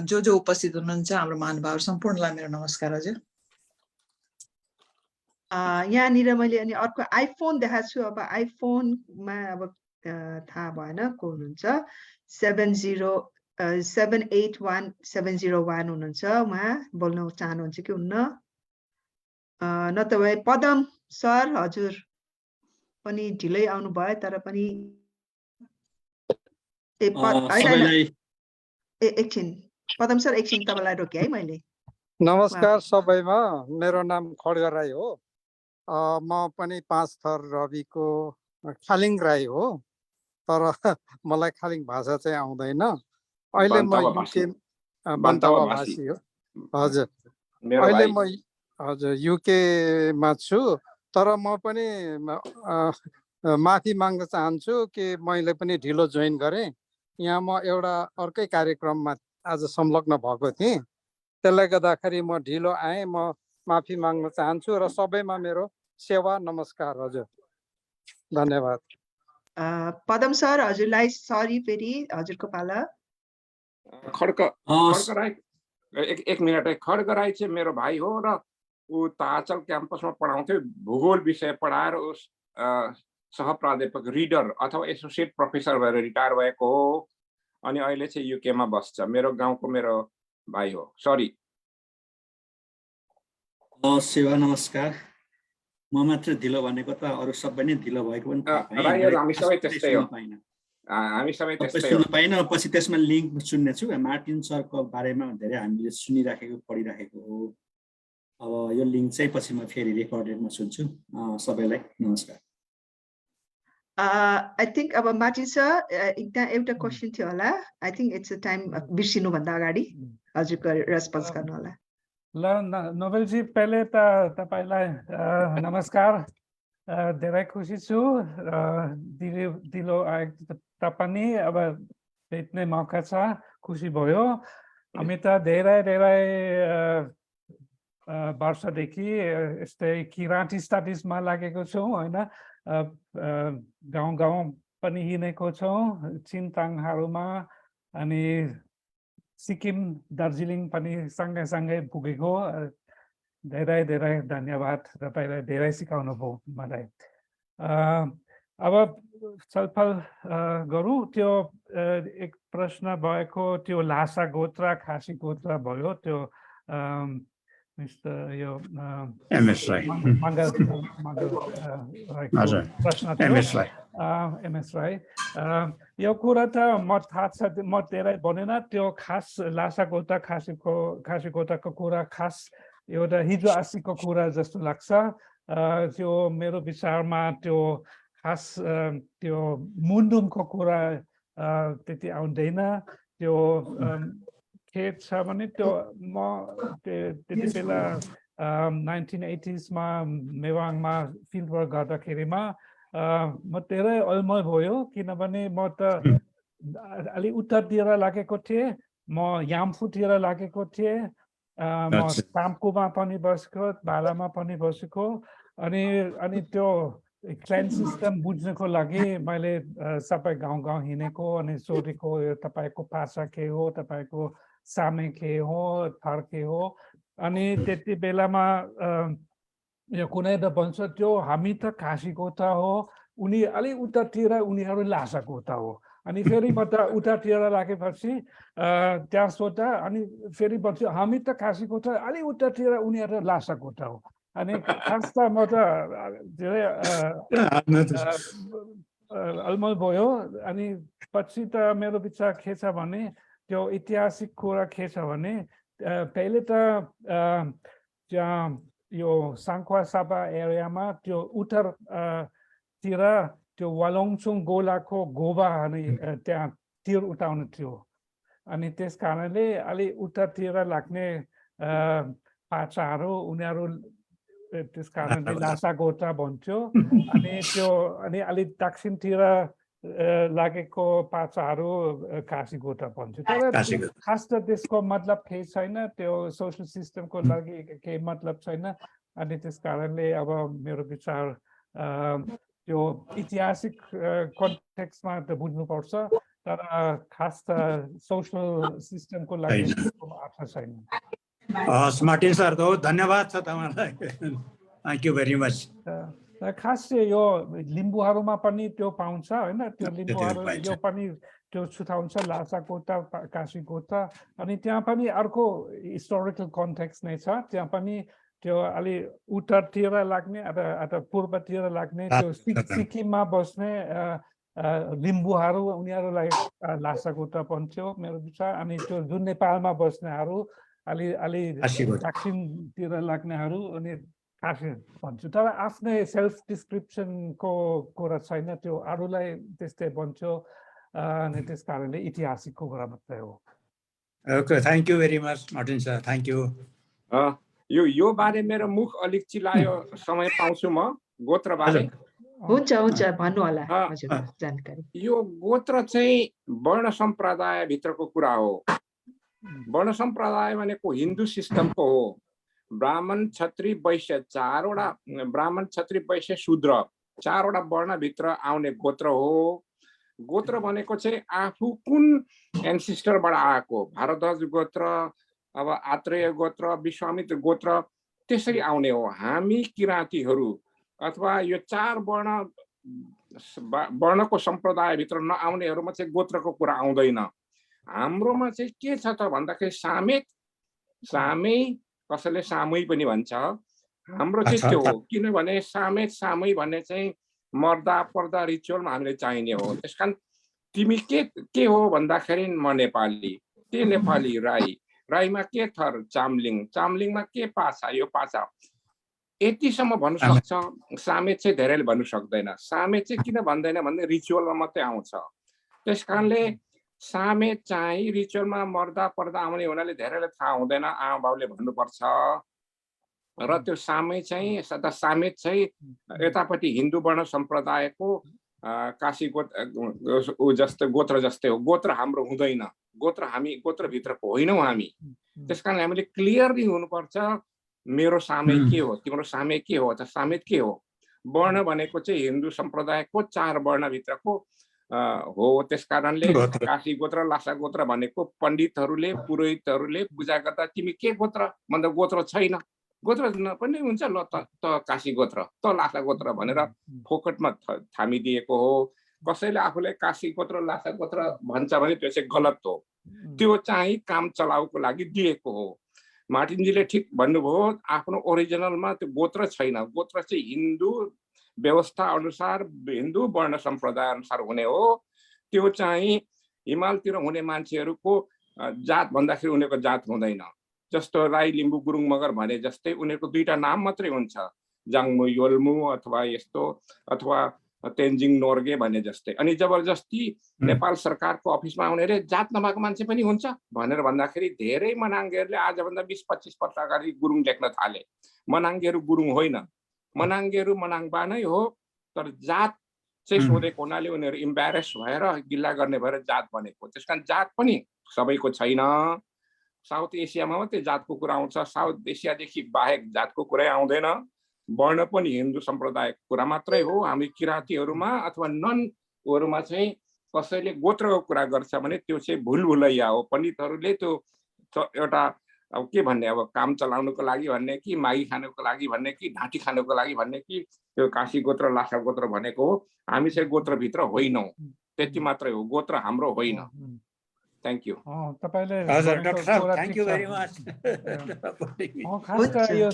जो उपस्थित हुनुहुन्छ हाम्रो महानुभाव सम्पूर्णलाई मेरो नमस्कार हजुर। यहाँनिर मैले अनि अर्को आइफोन देखाएको छु। अब आइफोनमा अब थाहा भएन को हुनुहुन्छ। 781-701 हुनुहुन्छ, उहाँ बोल्न चाहनुहुन्छ कि हुन्न? नत्र भए पदम सर हजुर पनि ढिलै आउनु भयो, तर पनि एकछिन पदम सर, एकछिन तपाईलाई रोके है मैले। नमस्कार सबैमा, मेरो नाम खड्ग राई हो। म पनि 5 थर रविको खालिङ राई हो, तर मलाई खालिङ भाषा चाहिँ आउँदैन। अहिले म युके बन्तवा भाषी हो। हजुर, अहिले म हजुर युकेमा छु, तर म पनि माफी माग्न चाहन्छु कि मैले पनि ढिलो जोइन गरेँ। यहाँ म एउटा अर्कै कार्यक्रममा आज संलग्न भएको थिएँ, त्यसले गर्दाखेरि म ढिलो आएँ। म माफी माग्न चाहन्छु र सबैमा मेरो सेवा नमस्कार। हजुर, धन्यवाद। पदम सर, हजुरलाई सरी फेरि हजुरको पाला। खड्क राई, एक मिनट है। खड्क राई चाहिँ मेरो भाइ हो र ऊ ताचल क्याम्पसमा पढाउँथ्यो, भूगोल विषय पढाएर उस सहप्राध्यापक रिडर अथवा एसोसिएट प्रोफेसर भएर रिटायर भएको हो, अनि अहिले चाहिँ युकेमा बस्छ। मेरो गाउँको मेरो भाइ हो। सरी। सेवा नमस्कार। म मात्र ढिलो भनेको त अरू सबै नै ढिलो भएको पनि थाहा पाएँ। हामी सबै त्यस्तै हो। हामी सबै त्यस्तै हो। सुन्न पाइनँ, पछि त्यसमा लिङ्क सुन्ने छु। मार्टिन सरको बारेमा धेरै हामीले सुनिराखेको पढिराखेको हो। अब यो लिङ्क चाहिँ पछि म फेरि रेकर्डेडमा सुन्छु। सबैलाई नमस्कार। आई थिङ्क अब मार्टिन सर एउटा क्वेसन थियो होला। I think it's a time बिर्सिनुभन्दा अगाडि हजुरको रेस्पोन्स गर्नु होला। ल नोबेलजी, पहिले त तपाईँलाई नमस्कार। धेरै खुसी छु ढिलो आएको पनि अब भेट्ने मौका छ, खुसी भयो। हामी त धेरै वर्षदेखि यस्तै किराँती स्टडिजमा लागेको छौँ होइन। गाउँ गाउँ पनि हिँडेको छौँ छिनताङहरूमा, अनि सिक्किम दार्जिलिङ पनि सँगै पुगेको। धेरै धन्यवाद, तपाईँलाई धेरै सिकाउनु भयो मलाई। अब छलफल गरौँ। त्यो एक प्रश्न भएको त्यो लासा गोत्र खासी गोत्र भयो, त्यो यो प्रश्न थियो एमएस राई। यो कुरा त म थाहा छ, म धेरै भनेन। त्यो खास लासा गोत्र खासी गोत्रको कुरा खास एउटा हिजो अस्तिको कुरा जस्तो लाग्छ। त्यो मेरो विचारमा त्यो खास त्यो मुन्डुमको कुरा त्यति आउँदैन। त्यो के छ भने त्यो म त्यति बेला 1980sमा मेवाङमा फिल्ड वर्क गर्दाखेरिमा म धेरै अलमल भयो, किनभने म त अलि उत्तरतिर लागेको थिएँ। म यामफूतिर लागेको थिएँ। म ताम्कुमा पनि बसेको, बालामा पनि बसेको। अनि त्यो क्लान सिस्टम बुझ्नको लागि मैले सबै गाउँ हिँडेको अनि सोधेको, यो तपाईँको भाषा के हो, तपाईँको सामे के हो, थर के हो। अनि त्यति बेलामा यो कुनै त भन्छ त्यो हामी त खासी गोत्र हो, उनी अलि उतातिर उनीहरू लासा गोत्र हो। अनि फेरि म त उतातिर लागेपछि त्यहाँ सोध्दा अनि फेरि भन्छ हामी त खासी गोत्र, अलि उतातिर उनीहरू लासा गोत्र हो। अनि खास त म त धेरै अलमल भयो। अनि पछि त मेरो विचार के छ भने त्यो ऐतिहासिक कुरा के छ भने पहिले त त्यहाँ यो साङ्खुवा सापा एरियामा त्यो उत्तरतिर त्यो वालोङचुङ गोलाको गोबा अनि त्यहाँ तिर उठाउनु थियो। अनि त्यस कारणले अलि उत्तरतिर लाग्ने पाचाहरू उनीहरू त्यस कारणले लासा गोत्र भन्थ्यो। अनि अलि दक्षिणतिर लागेको पाचाहरू खासी गोत्र भन्थ्यो। तर खास त त्यसको मतलब केही छैन, त्यो सोसल सिस्टमको लागि केही मतलब छैन। अनि त्यस कारणले अब मेरो विचार त्यो ऐतिहासिक कन्टेक्स्टमा त बुझ्नुपर्छ, तर खास त सोसल सिस्टमको लागि अर्थ छैन। मार्टिन सर, धन्यवाद छ तपाईँलाई। Thank you very much. खास यो लिम्बूहरूमा पनि त्यो पाउँछ होइन। त्यो लिम्बूहरू यो पनि त्यो छुटाउँछ लासा गोत्र खासी गोत्र। अनि त्यहाँ पनि अर्को हिस्टोरिकल कन्टेक्स्ट नै छ। त्यहाँ पनि त्यो अलि उत्तरतिर लाग्ने अथवा पूर्वतिर लाग्ने त्यो सिक्किममा बस्ने लिम्बूहरू उनीहरूलाई लासा गोत्र भन्थ्यो मेरो विचार। अनि त्यो जुन नेपालमा बस्नेहरू अलि दक्षिणतिर लाग्नेहरू अनि खासै भन्छु तर आफ्नै सेल्फ डिस्क्रिप्सनको कुरा छैन त्यो अरूलाई त्यस्तै भन्छु अनि त्यस कारणले ऐतिहासिकको कुरा मात्रै हो okay thank you very much Martin sir thank you yo बारे मेरो मुख अलिक चिलायो समय पाउँछु म गोत्र बारे हुन्छ हुन्छ भन्नु होला हजुर जानकारी यो गोत्र चाहिँ वर्ण सम्प्रदाय भित्रको कुरा हो वर्ण सम्प्रदाय भनेको हिन्दू सिस्टमको हो ब्राह्मण क्षत्रिय वैश्य चारवटा ब्राह्मण क्षत्रिय वैश्य शूद्र चारवटा वर्णभित्र आउने गोत्र हो गोत्र भनेको चाहिँ आफू कुन एन्सिस्टरबाट आएको भारद्वाज गोत्र अब आत्रेय गोत्र विश्वामित्र गोत्र त्यसरी आउने हो हामी किराँतीहरू अथवा यो चार वर्णको सम्प्रदायभित्र नआउनेहरूमा चाहिँ गोत्रको कुरा आउँदैन हाम्रोमा चाहिँ के छ त भन्दाखेरि सामै कसैले सामै पनि भन्छ हाम्रो चाहिँ त्यो हो किनभने सामै भन्ने चाहिँ मर्दा पर्दा रिचुअलमा हामीले चाहिने हो त्यसकारण तिमी के हो भन्दाखेरि म नेपाली के नेपाली राईमा के थर चामलिङमा के पाछा यो पाछा यतिसम्म भन्नु सक्छ सामेत चाहिँ धेरैले भन्नु सक्दैन सामेत चाहिँ किन भन्दैन भन्दा रिचुअलमा मात्रै आउँछ त्यस कारणले सामेत चाहिँ रिचुअलमा मर्दा पर्दा आउने हुनाले धेरैले थाहा हुँदैन आमा बाउले भन्नुपर्छ र त्यो सामेत चाहिँ यतापट्टि हिन्दू वर्ण सम्प्रदायको काशी जस्तो गोत्र जस्तै हो गोत्र हाम्रो हुँदैन हामी गोत्रभित्रको होइनौँ हामी त्यस कारण हामीले क्लियरली हुनुपर्छ मेरो सामे के हो तिम्रो सामे के हो त सामेत के हो वर्ण भनेको चाहिँ हिन्दू सम्प्रदायको चार वर्णभित्रको हो त्यस कारणले काशी गोत्र लासा गोत्र भनेको पण्डितहरूले पुरोहितहरूले पूजा गर्दा तिमी के गोत्र भन्दा गोत्र छैन गोत्र पनि हुन्छ ल त काशी गोत्र त लासा गोत्र भनेर फोकटमा थामिदिएको हो कसैले आफूलाई काशी गोत्र लासा गोत्र भन्छ भने त्यो चाहिँ गलत हो त्यो चाहिँ काम चलाउको लागि दिएको हो मार्टिनजीले ठिक भन्नुभयो आफ्नो ओरिजिनलमा त्यो गोत्र छैन गोत्र चाहिँ हिन्दू व्यवस्था अनुसार हिन्दू वर्ण सम्प्रदाय अनुसार हुने हो त्यो चाहिँ हिमालतिर हुने मान्छेहरूको जात भन्दाखेरि उनीहरूको जात हुँदैन जस्तो राई लिम्बू गुरुङ मगर भने जस्तै उनीहरूको दुईटा नाम मात्रै हुन्छ जाङमु योल्मु अथवा यस्तो अथवा तेन्जिङ नोर्गे भने जस्तै अनि जबरजस्ती नेपाल सरकारको अफिसमा आउनेले जात नभएको मान्छे पनि हुन्छ भनेर भन्दाखेरि धेरै मनाङ्गेहरूले आजभन्दा 20-25 वर्ष अगाडि गुरुङ लेख्न थाले मनाङ्गेहरू गुरुङ होइन मनाङ्गेहरू मनाङबा नै हो तर जात चाहिँ सोधेको हुनाले उनीहरू इम्ब्यारेस भएर गिल्ला गर्ने भएर जात बनेको त्यसकारण जात पनि सबैको छैन साउथ एसियामा मात्रै जातको कुरा आउँछ साउथ एसियादेखि बाहेक जातको कुरै आउँदैन वर्ण पनि हिन्दू सम्प्रदायको कुरा मात्रै हो हामी किराँतीहरूमा अथवा ननहरूमा चाहिँ कसैले गोत्रको कुरा गर्छ भने त्यो चाहिँ भुलभुलैया हो पण्डितहरूले त्यो एउटा अब के भन्ने अब काम चलाउनुको लागि भन्ने कि मागी खानुको लागि भन्ने कि ढाँटी खानुको लागि भन्ने कि त्यो काशी गोत्र लासा गोत्र भनेको हो हामी चाहिँ गोत्रभित्र होइनौँ त्यति मात्रै हो गोत्र हाम्रो होइन थ्याङ्क यू यो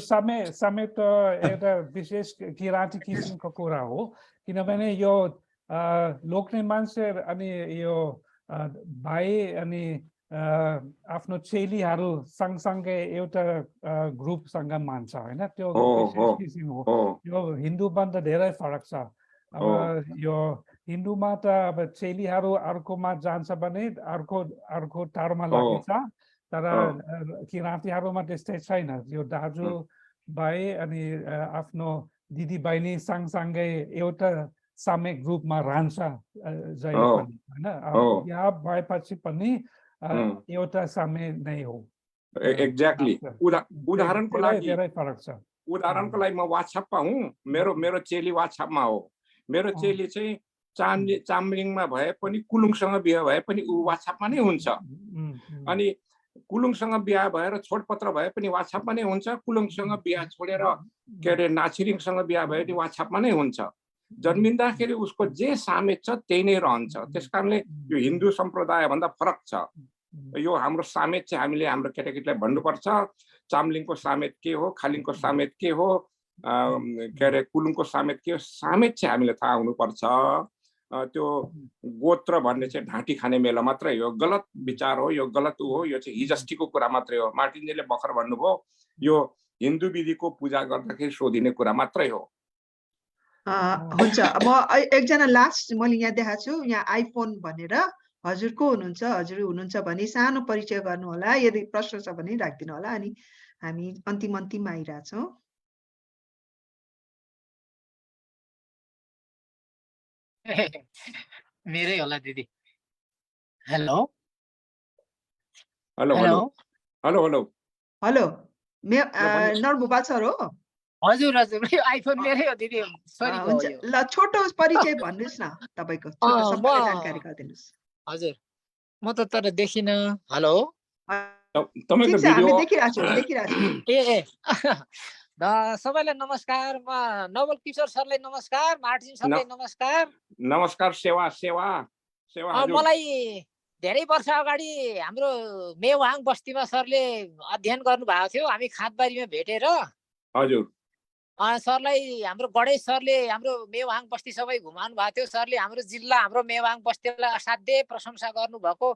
समेत एउटा विशेष किराँती किसिमको कुरा हो किनभने यो लोग्ने मान्छे अनि यो भाइ अनि आफ्नो चेलीहरू सँगसँगै एउटा ग्रुपसँग मान्छ होइन त्यो विशेष किसिम हो यो हिन्दूमा त धेरै फरक छ अब यो हिन्दूमा त अब चेलीहरू अर्कोमा जान्छ भने अर्को टारमा लागिन्छ तर किराँतीहरूमा त्यस्तै छैन यो दाजु भाइ अनि आफ्नो दिदी बहिनी सँगसँगै एउटा सामूहिक ग्रुपमा रहन्छ जहिले पनि होइन यहाँ भएपछि पनि एउटा समय नै हो एक्ज्याक्टली उदाहरणको लागि धेरै फरक छ उदाहरणको लागि म वाट्सएपमा हुँ मेरो चेली वाट्सएपमा हो मेरो चेली चाहिँ चामलिङमा भए पनि कुलुङसँग बिहा भए पनि ऊ वाट्सएपमा नै हुन्छ अनि कुलुङसँग बिहा भएर छोडपत्र भए पनि वाट्सएपमा नै हुन्छ कुलुङसँग बिहा छोडेर के अरे नाछिरिङसँग बिहा भए पनि वाट्सएपमा नै हुन्छ जन्मिँदाखेरि उसको जे सामेत छ त्यही नै रहन्छ त्यस कारणले यो हिन्दू सम्प्रदाय भन्दा फरक छ यो हाम्रो सामेत चाहिँ हामीले हाम्रो केटाकेटीलाई भन्नुपर्छ चामलिङको सामेत के हो खालिङको सामेत के हो के अरे कुलुङको सामेत के हो सामेत चाहिँ हामीले थाहा हुनुपर्छ त्यो गोत्र भन्ने चाहिँ ढाँटी खाने मेला मात्रै हो गलत विचार हो यो गलत हो यो चाहिँ हिजस्टीको कुरा मात्रै हो मार्टिनजीले भर्खर भन्नुभयो यो हिन्दू विधिको पूजा गर्दाखेरि सोधिने कुरा मात्रै हो। हुन्छ, म एकजना लास्ट मैले यहाँ देखाएको छु, यहाँ आइफोन भनेर हजुर को हुनुहुन्छ, हजुर हुनुहुन्छ भने सानो परिचय गर्नु होला, यदि प्रश्न छ भने राखिदिनु होला, अनि हामी अन्तिममा आइरहेछौँ। मेरै होला दिदी। Hello hello hello hello hello hello, Narbhupal sir हो? हजुर हजुर, आइफोन मेरै हो दिदी, सरी भयो यो। ल छोटो परिचय भन्नुस् न तपाईको, छोटो सबैलाई जानकारी गरिदिनुस्। हजुर, म त तर देखिन। हेलो, तपाईको हामी भिडियो देखिरहेछु। ए सबैलाई नमस्कार, म नवल किशोर सरलाई नमस्कार, मार्टिन सरलाई नमस्कार। नमस्कार, सेवा सेवा सेवा हजुर। मलाई धेरै वर्ष अगाडि हाम्रो मेवाङ बस्तीमा सरले अध्ययन गर्नु भएको थियो, हामी खादबारीमा भेटेर। हजुर। सरलाई हाम्रो गणेश सरले हाम्रो मेवाङ बस्ती सबै घुमाउनु भएको थियो। सरले हाम्रो जिल्ला, हाम्रो मेवाङ बस्तीलाई असाध्यै प्रशंसा गर्नुभएको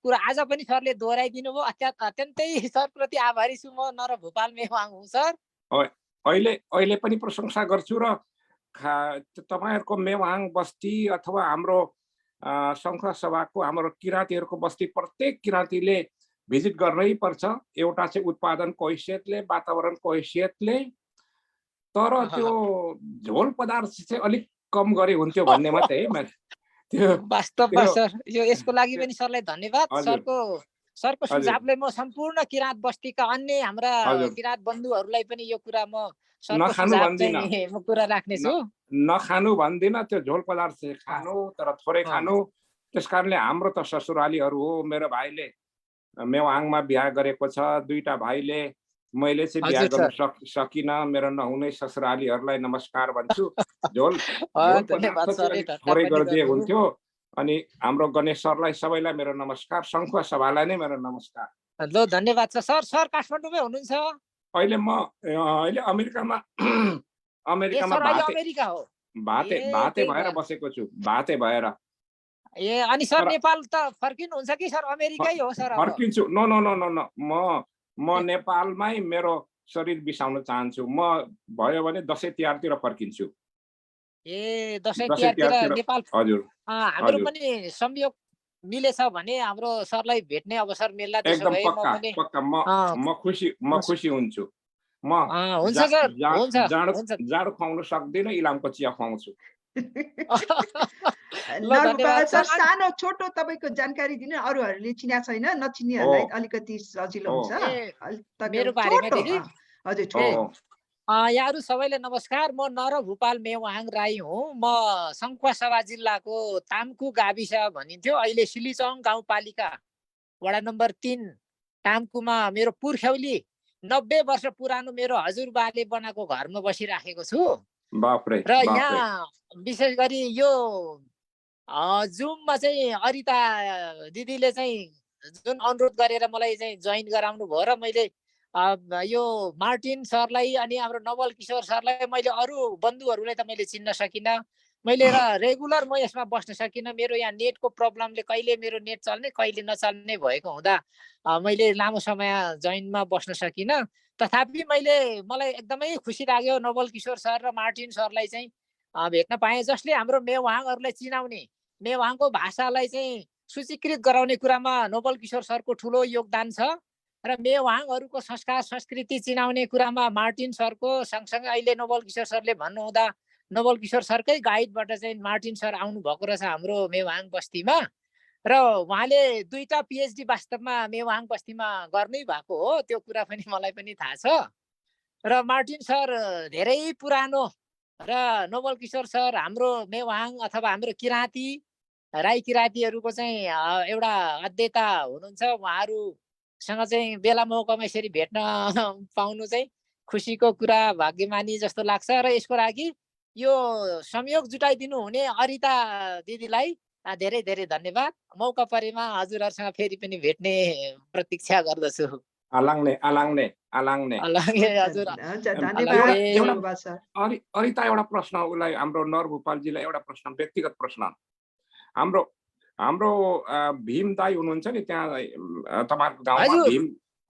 कुरा आज पनि सरले दोहोऱ्याइदिनु भयो। अत्यन्तै सरप्रति आभारी छु म, नर भूपाल मेवाङ हुँ सर। अहिले पनि प्रशंसा गर्छु र तपाईहरुको मेवाङ बस्ती अथवा हाम्रो संघ सभाको हाम्रो किराँतीहरुको बस्ती प्रत्येक किराँतीले भिजिट गर्नै पर्छ। एउटा चाहिँ उत्पादनको हैसियतले, वातावरणको हैसियतले, तर त्यो झोल पदार्थ चाहिँ अलिक कम गरे हुन्थ्यो भन्ने मात्रै है मैले। त्यो वास्तवमा सर, यो यसको लागि पनि सरलाई धन्यवाद। सरको सुझावले म सम्पूर्ण किराँत बस्तीका अन्य हाम्रा किराँत बन्धुहरूलाई पनि यो कुरा म सरको सुझाव चाहिँ म कुरा राख्नेछु। नखानु भन्दिन, त्यो झोल पदार्थ चाहिँ खानु, तर थोरै खानु। त्यसकारणले हाम्रो त ससुरालीहरू हो। मेरो भाइले मेवाङमा बिहा गरेको छ, दुईटा भाइले। मैले चाहिँ बिहा गर्न सकिन। मेरो नहुने ससुरालीहरूलाई नमस्कार भन्छु। झोल पदार्थ चाहिँ थोरै गरिदिए हुन्थ्यो। अनि हाम्रो गणेश सरलाई सबैलाई मेरो नमस्कार, संखुवा सभालाई नै मेरो नमस्कार। ल धन्यवाद सर। सर काठमाडौँमै हुनुहुन्छ? अहिले अमेरिकामा भाते भएर बसेको छु, भाते भएर। ए अनि सर नेपाल त फर्किनुहुन्छ कि सर अमेरिकै हो सर? फर्किन्छु। नो म नेपालमै मेरो शरीर बिसाउन चाहन्छु। म भयो भने दसैँ तिहारतिर फर्किन्छु। ए दसैँ तिहारतिर नेपाल? हजुर। हाम्रो पनि संयोग मिलेछ भने हाम्रो सरलाई भेट्ने अवसर मिल्ला। त्यसो भए पक्का म खुसी हुन्छु। म हुन्छ सर, हुन्छ। जाडो खुवाउन सक्दिनँ, इलामको चिया खुवाउँछु। नरभूपाल सर, सानो छोटो तपाईको जानकारी दिनु, अरूहरूले चिन्या छैन, नचिन्नेहरूलाई अलिकति सजिलो हुन्छ। मेरो बारेमा दिदी? हजुर छोटो। यहाँहरू सबैलाई नमस्कार। म नर भूपाल मेवाङ राई हुँ। म संखुवा सभा जिल्लाको तामकु गाविस भनिन्थ्यो, अहिले सिलिचौङ गाउँपालिका वडा नम्बर 3 तामकुमा मेरो पुर्ख्यौली 90 वर्ष पुरानो मेरो हजुरबाले बनाएको घरमा बसिराखेको छु। र यहाँ विशेष गरी यो जुममा चाहिँ अरिता दिदीले चाहिँ जुन अनुरोध गरेर मलाई चाहिँ जोइन गराउनु भयो र मैले यो मार्टिन सरलाई अनि हाम्रो नवल किशोर सरलाई, मैले अरू बन्धुहरूलाई त मैले चिन्न सकिनँ। मैले रेगुलर म यसमा बस्न सकिनँ। मेरो यहाँ नेटको प्रब्लमले कहिले मेरो नेट चल्ने कहिले नचल्ने भएको हुँदा मैले लामो समय जोइनमा बस्न सकिनँ। तथापि मलाई एकदमै खुसी लाग्यो नवल किशोर सर र मार्टिन सरलाई चाहिँ भेट्न पाएँ, जसले हाम्रो मेवाङहरूलाई चिनाउने, मेवाङको भाषालाई चाहिँ सूचीकृत गराउने कुरामा नवल किशोर सरको ठुलो योगदान छ। र मेवाङहरूको संस्कार संस्कृति चिनाउने कुरामा मार्टिन सरको सँगसँगै अहिले नवल किशोर सरले भन्नुहुँदा नवल किशोर सरकै गाइडबाट चाहिँ मार्टिन सर आउनु भएको रहेछ हाम्रो मेवाङ बस्तीमा। र उहाँले 2टा PhD वास्तवमा मेवाङ बस्तीमा गर्नै भएको हो, त्यो कुरा पनि मलाई पनि थाहा छ। र मार्टिन सर धेरै पुरानो र नवल किशोर सर हाम्रो मेवाङ अथवा हाम्रो किराँती राई किराँतीहरूको चाहिँ एउटा अध्येता हुनुहुन्छ। उहाँहरूसँग चाहिँ बेला मौकामा यसरी भेट्न पाउनु चाहिँ खुसीको कुरा, भाग्यमानी जस्तो लाग्छ। र यसको लागि यो संयोग जुटाइदिनु हुने अरिता दिदीलाई धेरै धेरै धन्यवाद। मौका परेमा हजुरहरूसँग फेरि पनि भेट्ने प्रतीक्षा गर्दछु। अरिता एउटा प्रश्न उसलाई, हाम्रो नर भूपालजीलाई एउटा प्रश्न, व्यक्तिगत प्रश्न। हाम्रो भीम दाई हुनुहुन्छ नि त्यहाँ तपाईँहरूको गाउँमा,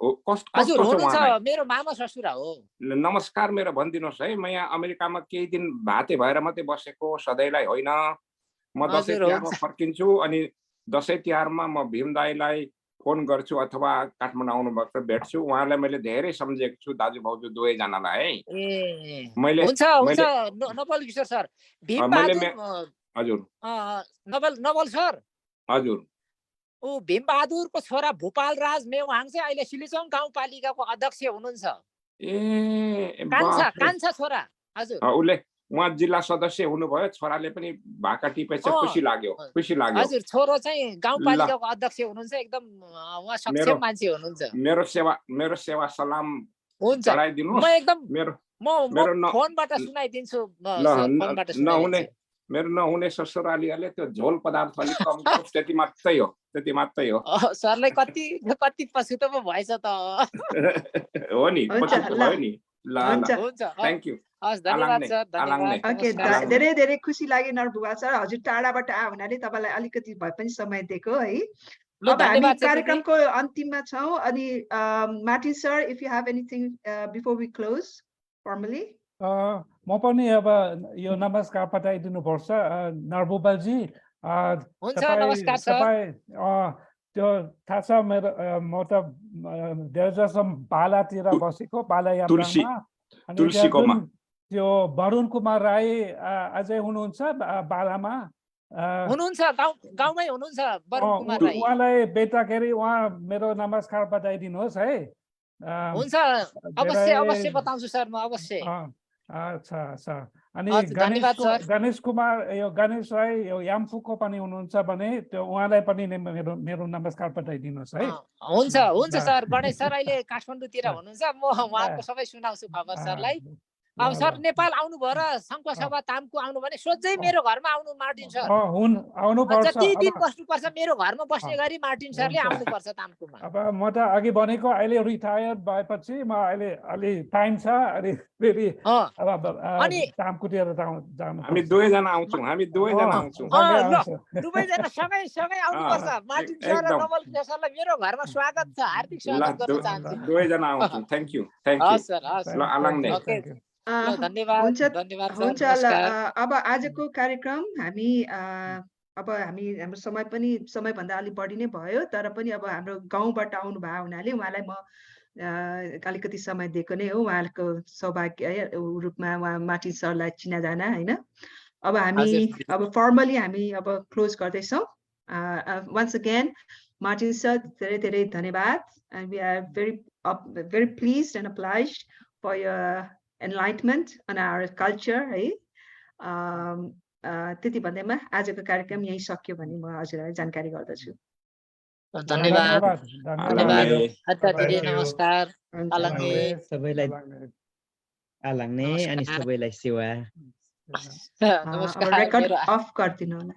हजुर हुनुहुन्छ मेरो मामा ससुरा हो। नमस्कार मेरो भनिदिनुहोस् है, म यहाँ अमेरिकामा केही दिन भाते भएर मात्रै बसेको, सधैँलाई होइन। म दसैँ तिहारमा फर्किन्छु अनि दसैँ तिहारमा म भीम दाईलाई फोन गर्छु अथवा काठमाडौँ आउनुभएको छ भेट्छु। उहाँलाई मैले धेरै सम्झेको छु, दाजु भाउजू दुवैजनालाई है। मैले हुन्छ नवल किशोर सर, भीम बहादुर हजुर नवल सर हजुर ऊ भीम बहादुरको छोरा भूपाल राज मेवाङ चाहिँ अहिले सिलिचोङ गाउँपालिकाको अध्यक्ष हुनुहुन्छ। कान्छा छोरा। हजुर उहाँ जिल्ला सदस्य हुनुभयो, छोराले पनि भाका टिपेछ, खुसी लाग्यो। हजुर छोरो चाहिँ गाउँपालिकाको अध्यक्ष हुनुहुन्छ, एकदम उहाँ सक्षम मान्छे हुनुहुन्छ। मेरो सेवा सलाम हुन्छ, चढाइदिनुहोस्। म एकदम म फोनबाट सुनाइदिन्छु। मेरो नहुने ससुरालीहरूले त्यो झोल पदार्थ अलिक कम गरोस्, त्यति मात्रै हो। सरलाई कति पछुतो पो भएछ त। हो नि, पछुतो भयो नि। हुन्छ, थ्याङ्क यू। धन्यवाद सर, धन्यवाद। धेरै धेरै खुसी लाग्यो नरबुवा सर, हजुर टाढाबाट आयो हुनाले तपाईँलाई अलिकति भए पनि समय दिएको है। अब हामी कार्यक्रमको अन्तिममा छौँ अनि Martin sir, if you have anything before we close formally. म पनि अब यो नमस्कार पठाइदिनु पर्छ नरबुबाजी। तपाईँ त्यो थाहा छ मेरो, म त धेरै जसो बालातिर बसेको, बालायाममा। अनि त्यो वरुण कुमार राई अझै हुनुहुन्छ बालामा? हुनुहुन्छ, गाउँमै हुनुहुन्छ वरुण कुमार राई। उहाँलाई भेट्दाखेरि उहाँ मेरो नमस्कार बताइदिनुहोस् है। हुन्छ, अवश्य बताउँछु सर, म अवश्य। अच्छा। अनि गणेश कुमार, यो गणेश राई यो याम्फूको पनि हुनुहुन्छ भने त्यो उहाँलाई पनि मेरो नमस्कार पठाइदिनुहोस् है। हुन्छ सर, गणेश सर अहिले काठमाडौँतिर हुनुहुन्छ, म उहाँको सबै सुनाउँछु खबर सरलाई। अब सर नेपाल आउनु भयो र शङ्ख सभा तामको आउनु भने सोझै मेरो घरमा आउनु मार्टिन सर। जति दिन बस्नुपर्छ मेरो घरमा बस्ने गरी मार्टिन सरले आउनुपर्छ तामकोमा। अब म त अघि भनेको अहिले रिटायर भएपछि म अहिले अलि टाइम छ, अनि फेरि तामकोतिर जानु। हामी दुवैजना आउँछौँ। दुवैजना सँगै आउनुपर्छ। मार्टिन सर र नवल किशोर सरलाई मेरो घरमा स्वागत छ, हार्दिक स्वागत गर्न चाहन्छु। दुवैजना आउँछौँ। Thank you. हुन्छ। अब आजको कार्यक्रम हाम्रो समयभन्दा अलिक बढी नै भयो, तर पनि अब हाम्रो गाउँबाट आउनु भएको हुनाले उहाँलाई म अलिकति समय दिएको नै हो। उहाँको सौभाग्य रूपमा उहाँ मार्टिन सरलाई चिनाजाना होइन। अब हामी फर्मली हामी अब क्लोज गर्दैछौँ। वन्स अगेन मार्टिन सर, धेरै धेरै धन्यवाद। And we are very pleased and obliged for your enlightenment on our culture है। त्यति भन्दैमा आजको कार्यक्रम यही सक्यो भने म हजुरलाई जानकारी गर्दछु। धन्यवाद। नमस्कार। सबैलाई आलाङ्ने अनि सबैलाई सेवा। रेकर्ड अफ गरिदिनु होला।